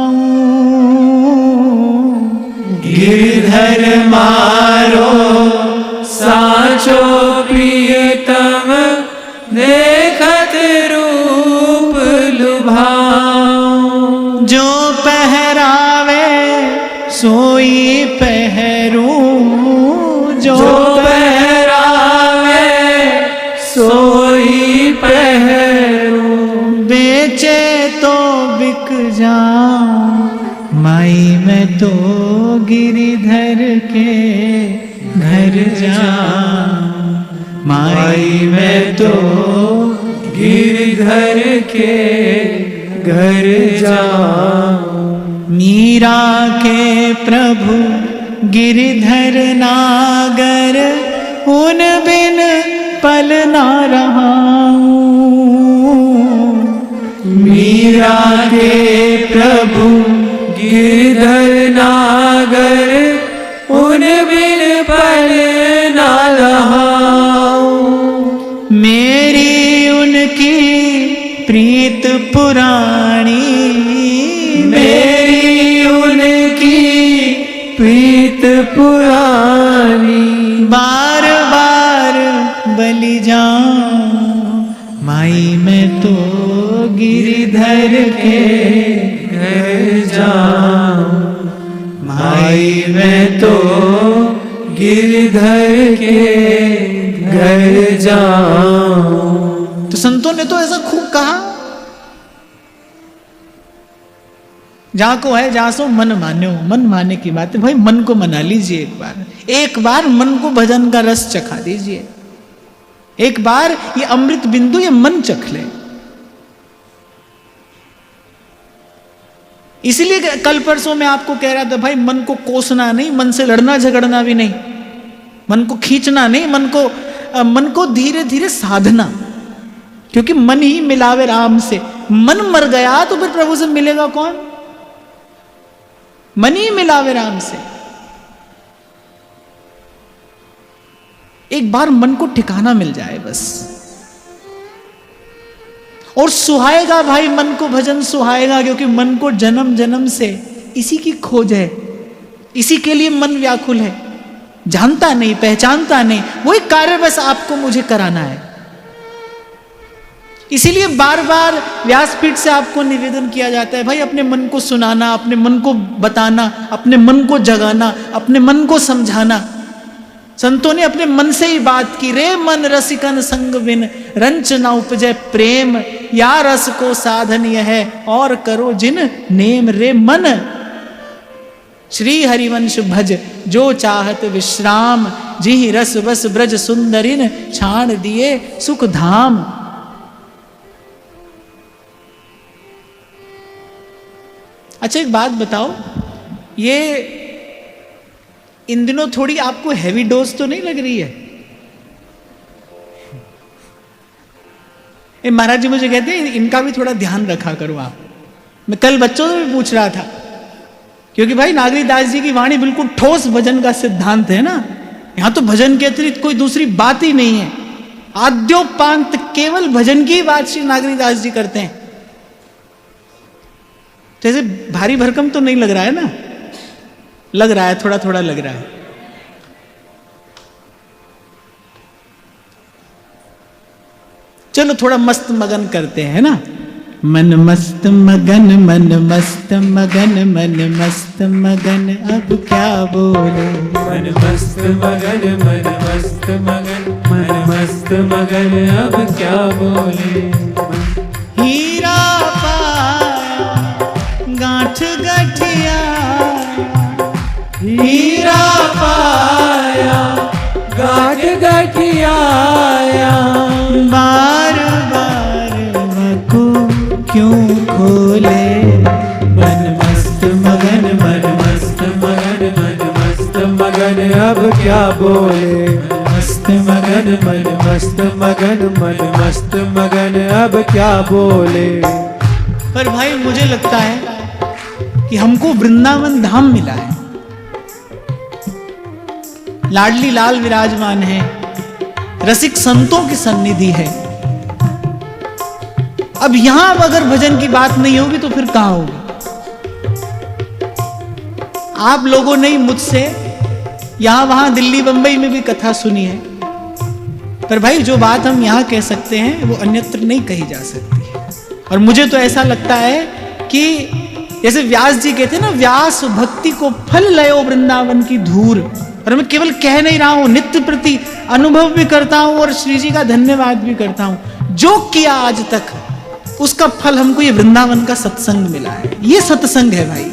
तो गिरिधर के घर जाऊं, माई मैं तो गिरधर के घर जाऊं। मीरा के प्रभु गिरिधर नागर, उन बिन पल ना रहाऊं। मीरा के प्रभु गिरधर नागर, उन बिन पल ना रहाऊं। मेरी उनकी प्रीत पुरानी, मेरी उनकी प्रीत पुरानी, बार बार बलि जाऊं। माई मैं तो गिरिधर के घर जाऊं। माई मैं तो गिरधर के घर जाऊं। तो संतों ने तो ऐसा खूब कहा, जहां को है जहां सो मन मान्यो। मन माने की बात है भाई, मन को मना लीजिए एक बार मन को भजन का रस चखा दीजिए। एक बार ये अमृत बिंदु ये मन चख ले। इसीलिए कल परसों मैं आपको कह रहा था भाई, मन को कोसना नहीं, मन से लड़ना झगड़ना भी नहीं, मन को खींचना नहीं, मन को धीरे धीरे साधना, क्योंकि मन ही मिलावे राम से। मन मर गया तो फिर प्रभु से मिलेगा कौन? मन ही मिलावे राम से। एक बार मन को ठिकाना मिल जाए बस, और सुहाएगा भाई, मन को भजन सुहाएगा, क्योंकि मन को जन्म जन्म से इसी की खोज है, इसी के लिए मन व्याकुल है। जानता नहीं, पहचानता नहीं, वही कार्य बस आपको मुझे कराना है। इसीलिए बार बार व्यासपीठ से आपको निवेदन किया जाता है भाई, अपने मन को सुनाना, अपने मन को बताना, अपने मन को जगाना, अपने मन को समझाना। संतों ने अपने मन से ही बात की, रे मन रसिकन संग बिन रंच न उपजय प्रेम, या रस को साधन यह है और करो जिन नेम। रे मन श्री हरिवंश भज, जो चाहत विश्राम, जिहि रस बस ब्रज सुंदरिन, छाण दिए सुख धाम। अच्छा एक बात बताओ, ये इन दिनों थोड़ी आपको हैवी डोज तो नहीं लग रही है? महाराज जी मुझे कहते हैं इनका भी थोड़ा ध्यान रखा करो आप। मैं कल बच्चों से भी पूछ रहा था, क्योंकि भाई नागरीदास जी की वाणी बिल्कुल ठोस भजन का सिद्धांत है ना। यहां तो भजन के अतिरिक्त कोई दूसरी बात ही नहीं है। आद्योपांत केवल भजन की बात श्री नागरीदास जी करते हैं। तो ऐसे भारी भरकम तो नहीं लग रहा है ना? लग रहा है, थोड़ा थोड़ा लग रहा है। चलो थोड़ा मस्त मगन करते हैं ना। मन मस्त मगन, मन मस्त मगन, मन मस्त मगन, अब क्या बोले। मन मस्त मगन, मन मस्त मगन, मन मस्त मगन, अब क्या बोले। हीरा पाया गांठ गठिया, हीरा पाया गांठ गठियाया, बार बार मको क्यों खोले। मन मस्त मगन, मन मस्त मगन, मन मस्त मगन, अब क्या बोले। मन मस्त मगन, मन मस्त मगन, मन मस्त मगन, अब क्या बोले। पर भाई मुझे लगता है कि हमको वृंदावन धाम मिला है, लाडली लाल विराजमान है, रसिक संतों की सन्निधि है। अब यहां अगर भजन की बात नहीं होगी तो फिर कहां होगी? आप लोगों ने मुझसे यहां वहां दिल्ली बंबई में भी कथा सुनी है, पर भाई जो बात हम यहां कह सकते हैं वो अन्यत्र नहीं कही जा सकती है। और मुझे तो ऐसा लगता है कि जैसे व्यास जी कहते हैं ना, व्यास भक्ति को फल लयो वृंदावन की धूर। और मैं केवल कह नहीं रहा हूं, नित्य प्रति अनुभव भी करता हूं और श्री जी का धन्यवाद भी करता हूं। जो किया आज तक उसका फल हमको ये वृंदावन का सत्संग मिला है। ये सत्संग है भाई।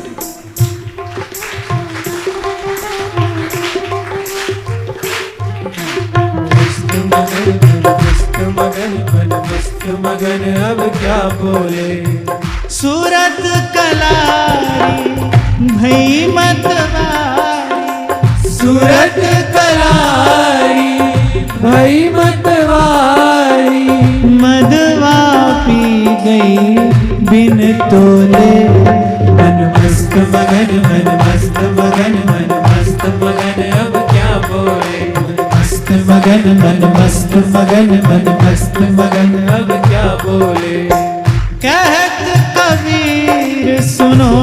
मगन अब क्या बोले। सूरत कलारी भई मतवारी, सूरत कलारी भई मतवारी, मदवा पी गई बिन तोले। मन मस्त मगन मन मस्त मगन मन मस्त मगन अब क्या बोले। मस्त मगन मन मस्त मगन मन मस्त मगन अब क्या बोले। कहत कबीर सुनो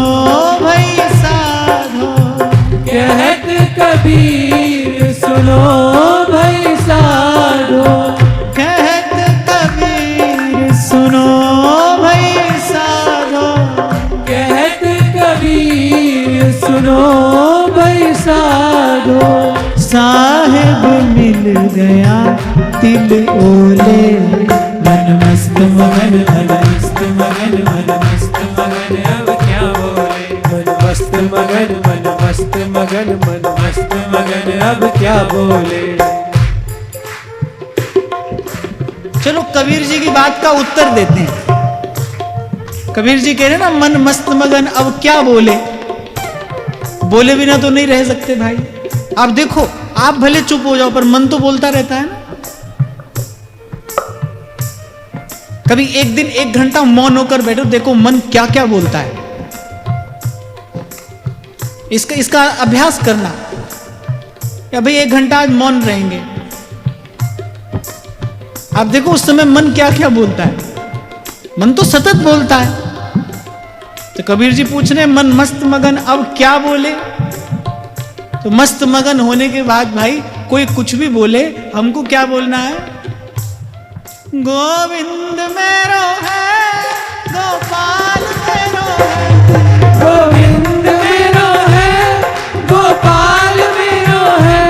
भई साधो, कहत कबीर सुनो भई साधो, कहत कबीर सुनो भई साधो, कहत कबीर सुनो भई साधो। साहेब मिल गया तिल ओले। मन मस्त मगन मन मस्त मगन मन मस्त मगन अब क्या बोले। मन मस्त मगन मन मस्त मगन मन मस्त मगन अब क्या बोले। चलो कबीर जी की बात का उत्तर देते हैं। कबीर जी कह रहे ना मन मस्त मगन अब क्या बोले। बोले बिना तो नहीं रह सकते भाई। आप देखो, आप भले चुप हो जाओ पर मन तो बोलता रहता है ना। कभी एक दिन 1 घंटा मौन होकर बैठो, देखो मन क्या क्या बोलता है। इसका अभ्यास करना। या भाई 1 घंटा आज मौन रहेंगे, आप देखो उस समय मन क्या क्या बोलता है। मन तो सतत बोलता है। तो कबीर जी पूछ रहे मन मस्त मगन अब क्या बोले। तो मस्त मगन होने के बाद भाई कोई कुछ भी बोले, हमको क्या बोलना है। गोविंद मेरो है, गोपाल मेरो है, गोविंद मेरो है, गोपाल मेरो है,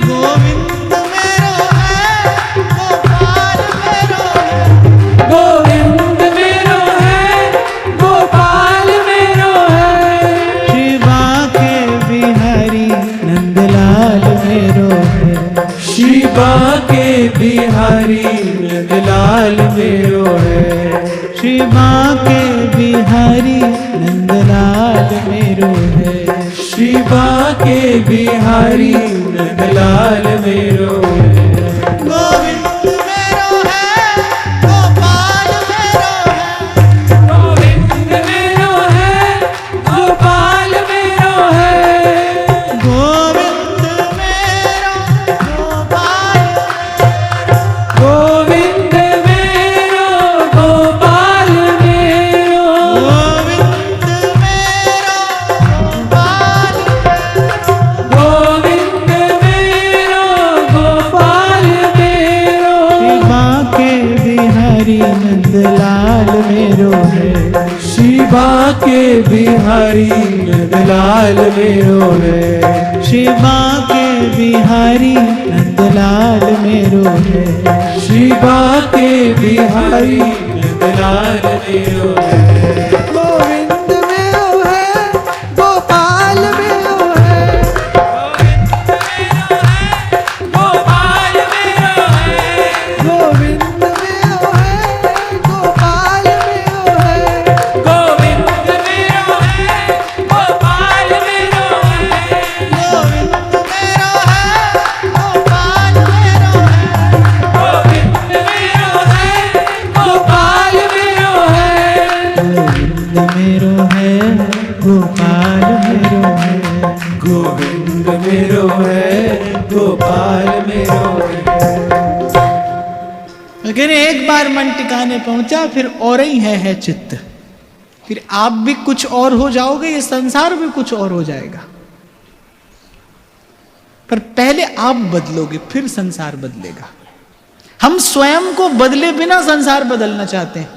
गोविंद मेरो है, गोपाल मेरो है, गोविंद मेरो है, गोपाल मेरो है। श्री बांके बिहारी नंदलाल मेरो है, श्री बांके बिहारी नंदलाल मेरो है। श्री बांके बिहारी नंदलाल मेरो है, श्री बांके बिहारी नंदलाल मेरो है। गोविंद मेरो है, गोपाल मेरो है, गोविंद मेरो है, गोपाल मेरो है, गोविंद मेरो गोपाल, गोविंद मेरो गोपाल मेरो, गोविंद मेरो गोपाल, गोविंद मेरो गोपाल मेरो। श्री बांके बिहारी नंदलाल मेरो है, श्री बांके बिहारी नंदलाल मेरो है। श्री बांके बिहारी नंदलाल मेरो है, श्री बांके बिहारी नंदलाल मेरो है। गोविंद मेरो है, गोपाल मेरो है, गोपाल मेरो है, गोविंद मेरो है, गोपाल मेरो है, गोविंद मेरो है, गोपाल मेरो है, गोविंद मेरो है, गोपाल मेरो है, गोविंद मेरो है, गोपाल मेरो है, गोविंद मेरो है, गोपाल मेरो है, गोविंद मेरो है, गोपाल मेरो है। लेकिन एक बार मन टिकाने पहुंचा फिर और ही है चित्त। फिर आप भी कुछ और हो जाओगे, ये संसार भी कुछ और हो जाएगा। पर पहले आप बदलोगे फिर संसार बदलेगा। हम स्वयं को बदले बिना संसार बदलना चाहते हैं।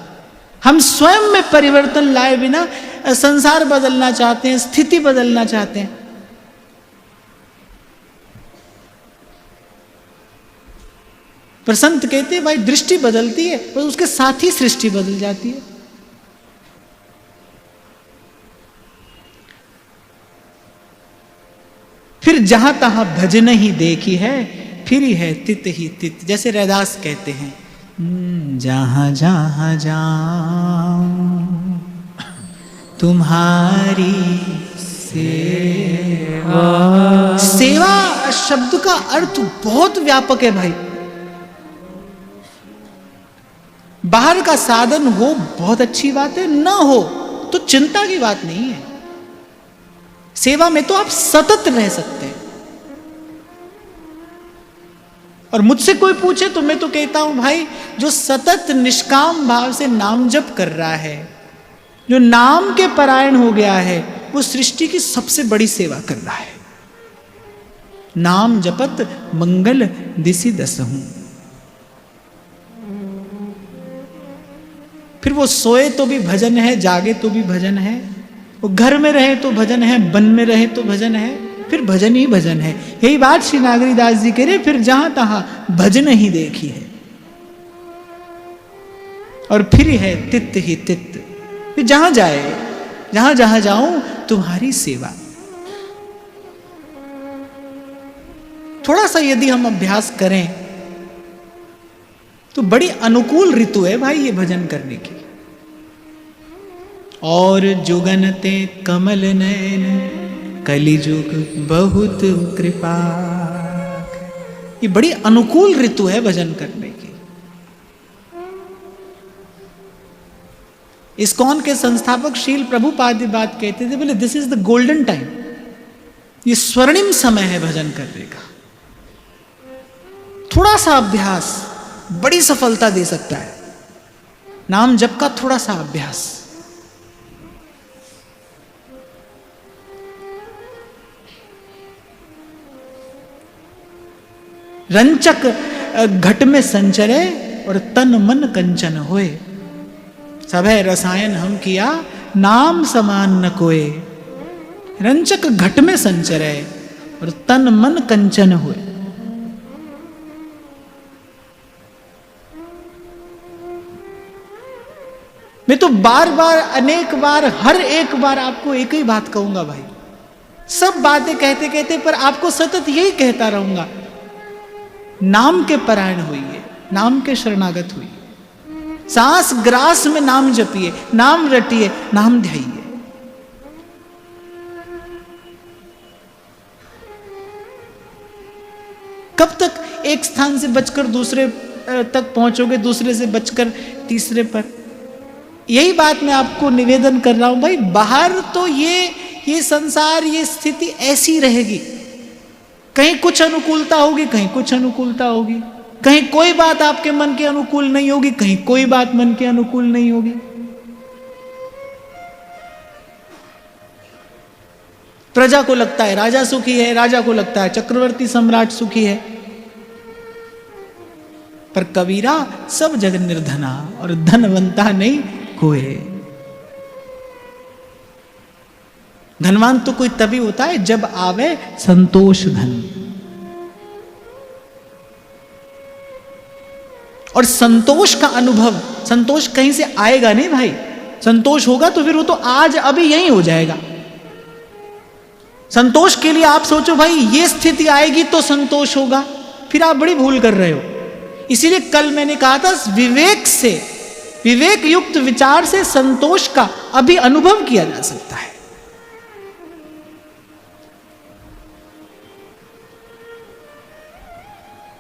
हम स्वयं में परिवर्तन लाए बिना संसार बदलना चाहते हैं, स्थिति बदलना चाहते हैं। पर संत कहते हैं भाई दृष्टि बदलती है पर उसके साथ ही सृष्टि बदल जाती है। फिर जहां तहां भजन ही देखी है, फिर ही है तित ही तित। जैसे रैदास कहते हैं जहाँ जहाँ जाऊं तुम्हारी सेवा। सेवा शब्द का अर्थ बहुत व्यापक है भाई। बाहर का साधन हो बहुत अच्छी बात है, ना हो तो चिंता की बात नहीं है। सेवा में तो आप सतत रह सकते हैं। और मुझसे कोई पूछे तो मैं तो कहता हूं भाई, जो सतत निष्काम भाव से नाम जप कर रहा है, जो नाम के परायण हो गया है, वो सृष्टि की सबसे बड़ी सेवा कर रहा है। नाम जपत मंगल दिसि दसहूं। फिर वो सोए तो भी भजन है, जागे तो भी भजन है, वो घर में रहे तो भजन है, वन में रहे तो भजन है, फिर भजन ही भजन है। यही बात श्री नागरीदास जी कह रहे, फिर जहां तहां भजन ही देखी है। और फिर है तित ही तित, फिर जहां जाए, जहां जहां जाऊं तुम्हारी सेवा। थोड़ा सा यदि हम अभ्यास करें तो बड़ी अनुकूल ऋतु है भाई ये भजन करने की। और जुगनते कमल नयन कलिजुग बहुत कृपा। ये बड़ी अनुकूल ऋतु है भजन करने की। इस्कॉन के संस्थापक शील प्रभुपाद बात कहते थे, बोले this is the golden time, ये स्वर्णिम समय है भजन करने का। थोड़ा सा अभ्यास बड़ी सफलता दे सकता है। नाम जप का थोड़ा सा अभ्यास। रंचक घट में संचरे और तन मन कंचन होए। सब है रसायन हम किया, नाम समान न कोय। रंचक घट में संचरे और तन मन कंचन होए। मैं तो बार बार, अनेक बार, हर एक बार आपको एक ही बात कहूंगा भाई। सब बातें कहते कहते पर आपको सतत यही कहता रहूंगा, नाम के परायण होइए, नाम के शरणागत होइए। सांस ग्रास में नाम जपिए, नाम रटिए, नाम ध्याइए। कब तक एक स्थान से बचकर दूसरे तक पहुंचोगे, दूसरे से बचकर तीसरे पर? यही बात मैं आपको निवेदन कर रहा हूं भाई। बाहर तो ये संसार, ये स्थिति ऐसी रहेगी। कहीं कुछ अनुकूलता होगी, कहीं कुछ अनुकूलता होगी, कहीं कोई बात आपके मन के अनुकूल नहीं होगी, कहीं कोई बात मन के अनुकूल नहीं होगी। प्रजा को लगता है राजा सुखी है, राजा को लगता है चक्रवर्ती सम्राट सुखी है। पर कबीरा सब जग निर्धना और धनवंता नहीं कोई। धनवान तो कोई तभी होता है जब आवे संतोष धन। और संतोष का अनुभव, संतोष कहीं से आएगा नहीं भाई। संतोष होगा तो फिर वो तो आज अभी यही हो जाएगा। संतोष के लिए आप सोचो भाई ये स्थिति आएगी तो संतोष होगा, फिर आप बड़ी भूल कर रहे हो। इसीलिए कल मैंने कहा था, विवेक से, विवेक युक्त विचार से संतोष का अभी अनुभव किया जा सकता है।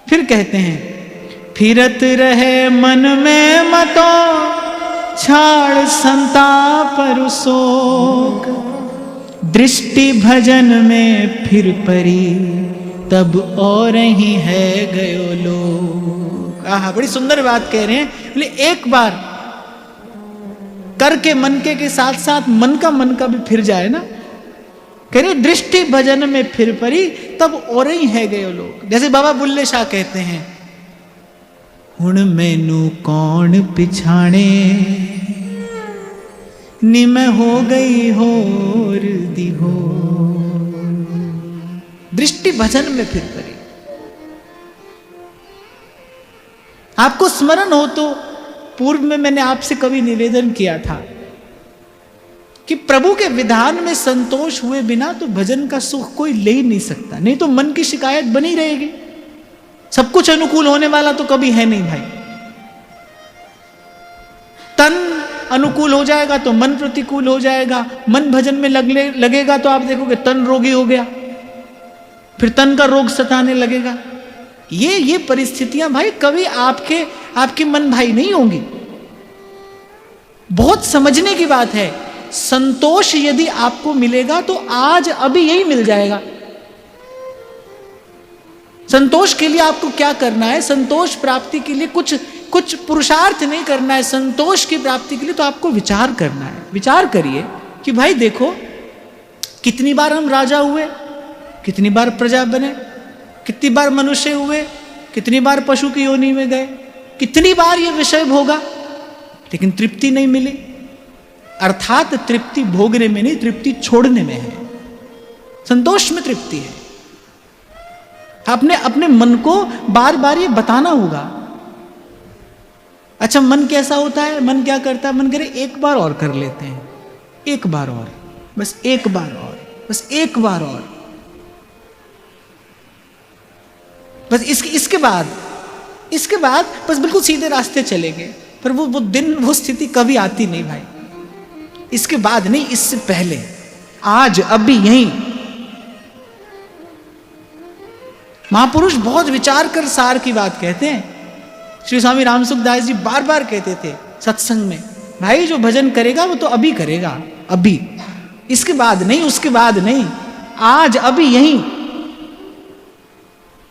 फिर कहते हैं, फिरत रहे मन में मतो छाड़ संताप और शोक। दृष्टि भजन में फिर परी तब और ही है गयो लोग। आहा, बड़ी सुंदर बात कह रहे हैं। बोले एक बार करके मन के साथ साथ मन का भी फिर जाए ना। कह रहे दृष्टि भजन में फिर परी तब और ही है गयो लोग। जैसे बाबा बुल्ले शाह कहते हैं, हुण मैनू कौन पिछाणे निम हो गई होर दिहो। दृष्टि भजन में फिर परी। आपको स्मरण हो तो पूर्व में मैंने आपसे कभी निवेदन किया था कि प्रभु के विधान में संतोष हुए बिना तो भजन का सुख कोई ले ही नहीं सकता। नहीं तो मन की शिकायत बनी रहेगी। सब कुछ अनुकूल होने वाला तो कभी है नहीं भाई। तन अनुकूल हो जाएगा तो मन प्रतिकूल हो जाएगा, मन भजन में लगेगा तो आप देखोगे तन रोगी हो गया, फिर तन का रोग सताने लगेगा। ये परिस्थितियां भाई कभी आपके मन भाई नहीं होंगी। बहुत समझने की बात है। संतोष यदि आपको मिलेगा तो आज अभी यही मिल जाएगा। संतोष के लिए आपको क्या करना है? संतोष प्राप्ति के लिए कुछ पुरुषार्थ नहीं करना है। संतोष की प्राप्ति के लिए तो आपको विचार करना है। विचार करिए कि भाई देखो, कितनी बार हम राजा हुए, कितनी बार प्रजा बने, कितनी बार मनुष्य हुए, कितनी बार पशु की योनि में गए, कितनी बार ये विषय भोगा, लेकिन तृप्ति नहीं मिली। अर्थात तृप्ति भोगने में नहीं, तृप्ति छोड़ने में है। संतोष में तृप्ति है। अपने मन को बार बार ये बताना होगा। अच्छा, मन कैसा होता है? मन क्या करता है? मन कह रहे एक बार और कर लेते हैं, एक बार और, बस एक बार और, बस एक बार और, बस इसके बाद बस बिल्कुल सीधे रास्ते चलेंगे। पर वो दिन, वो स्थिति कभी आती नहीं भाई। इसके बाद नहीं, इससे पहले, आज अभी यहीं। महापुरुष बहुत विचार कर सार की बात कहते हैं। श्री स्वामी रामसुखदास जी बार बार कहते थे सत्संग में, भाई जो भजन करेगा वो तो अभी करेगा, अभी, इसके बाद नहीं, उसके बाद नहीं, आज अभी यहीं।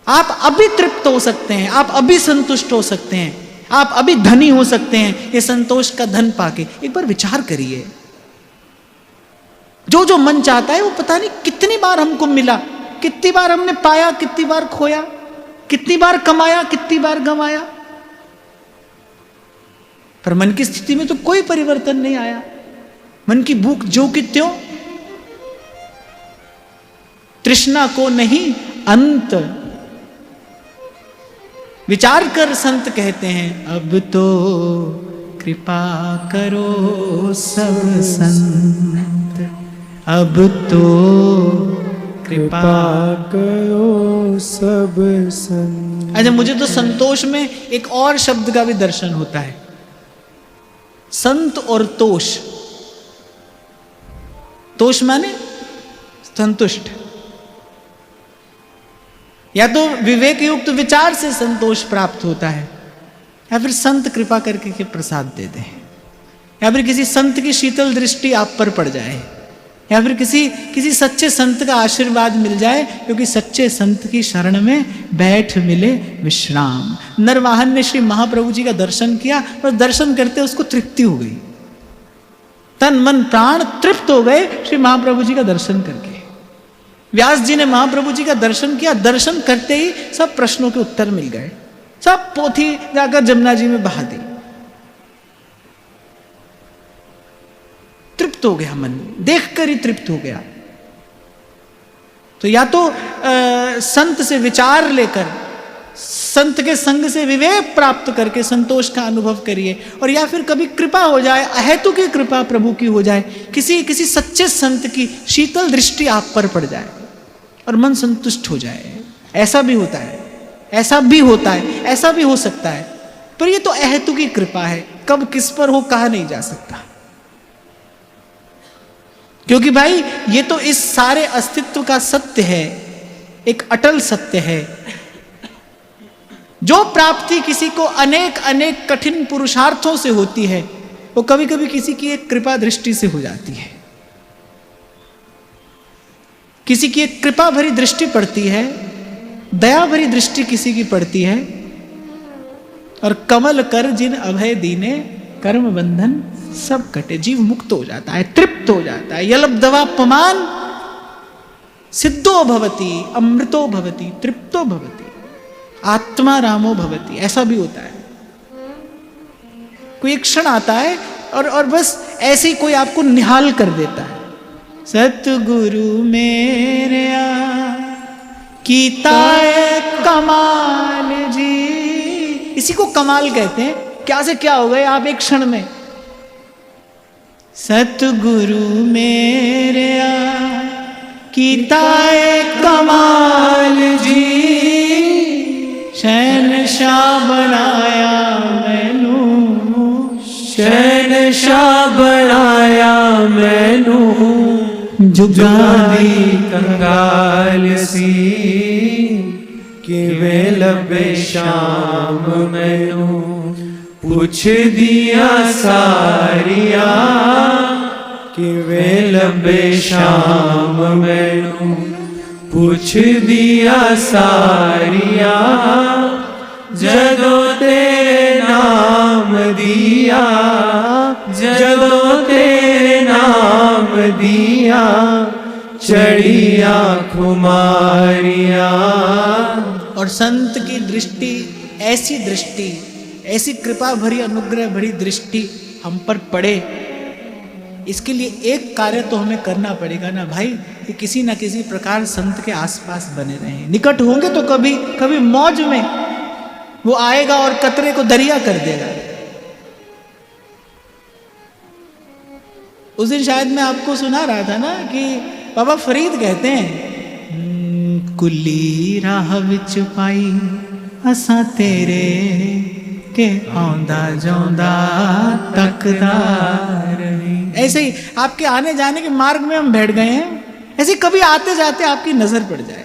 आप अभी तृप्त हो सकते हैं, आप अभी संतुष्ट हो सकते हैं, आप अभी धनी हो सकते हैं ये संतोष का धन पाके। एक बार विचार करिए, जो मन चाहता है वो पता नहीं कितनी बार हमको मिला, कितनी बार हमने पाया, कितनी बार खोया, कितनी बार कमाया, कितनी बार गंवाया, पर मन की स्थिति में तो कोई परिवर्तन नहीं आया। मन की भूख जो कि त्यों, तृष्णा को नहीं अंत। विचार कर संत कहते हैं, अब तो कृपा करो सब संत, अब तो कृपा करो सब संत। अच्छा, मुझे तो संतोष में एक और शब्द का भी दर्शन होता है, संत और तोष। तोष माने संतुष्ट, या तो विवेक युक्त विचार से संतोष प्राप्त होता है, या फिर संत कृपा करके के प्रसाद दे दे, या फिर किसी संत की शीतल दृष्टि आप पर पड़ जाए, या फिर किसी सच्चे संत का आशीर्वाद मिल जाए, क्योंकि सच्चे संत की शरण में बैठ मिले विश्राम। नरवाहन ने श्री महाप्रभु जी का दर्शन किया और दर्शन करते उसको तृप्ति हो गई, तन मन प्राण तृप्त हो गए श्री महाप्रभु जी का दर्शन करके। व्यास जी ने महाप्रभु जी का दर्शन किया, दर्शन करते ही सब प्रश्नों के उत्तर मिल गए, सब पोथी जाकर जमुना जी में बहा दी। तृप्त हो गया मन, देखकर ही तृप्त हो गया। तो या तो संत से विचार लेकर, संत के संग से विवेक प्राप्त करके संतोष का अनुभव करिए, और या फिर कभी कृपा हो जाए, अहेतु की कृपा प्रभु की हो जाए, किसी सच्चे संत की शीतल दृष्टि आप पर पड़ जाए और मन संतुष्ट हो जाए। ऐसा भी होता है, ऐसा भी होता है, ऐसा भी हो सकता है, पर ये तो अहेतु की कृपा है, कब किस पर हो कहा नहीं जा सकता। क्योंकि भाई ये तो इस सारे अस्तित्व का सत्य है, एक अटल सत्य है। जो प्राप्ति किसी को अनेक अनेक कठिन पुरुषार्थों से होती है, वो कभी कभी किसी की एक कृपा दृष्टि से हो जाती है। किसी की एक कृपा भरी दृष्टि पड़ती है, दया भरी दृष्टि किसी की पड़ती है, और कमल कर जिन अभय दीने कर्म बंधन सब कटे, जीव मुक्त हो जाता है, तृप्त हो जाता है। यलब्धवापमान सिद्धो भवति, अमृतो भवति, तृप्तो भवति, आत्मा रामो भवति। ऐसा भी होता है। कोई एक क्षण आता है और बस ऐसे ही कोई आपको निहाल कर देता है। सतगुरु मेरे कीता कमाल जी, इसी को कमाल कहते हैं। क्या से क्या हो गए आप एक क्षण में। सतगुरु मेरे कीता कमाल जी, शहनशाह बनाया मैनू शहन मैनू जुगादी कंगाल सी किवें लभे शाम मैनू पुछ दिया सारिया किवें लभे शाम मैनू पुछ दिया सारिया जदों तेरे नाम दिया जदों तेरे नाम दिया चढ़िया खुमारिया। और संत की दृष्टि, ऐसी कृपा भरी अनुग्रह भरी दृष्टि हम पर पड़े, इसके लिए एक कार्य तो हमें करना पड़ेगा ना भाई, कि किसी ना किसी प्रकार संत के आसपास बने रहें। निकट होंगे तो कभी कभी मौज में वो आएगा और कतरे को दरिया कर देगा। उस दिन शायद मैं आपको सुना रहा था ना कि बाबा फरीद कहते हैं, कुली राह विच पाई असा तेरे के आंदा जांदा तकदा रही। ऐसे ही आपके आने जाने के मार्ग में हम बैठ गए हैं, ऐसे कभी आते जाते आपकी नजर पड़ जाए,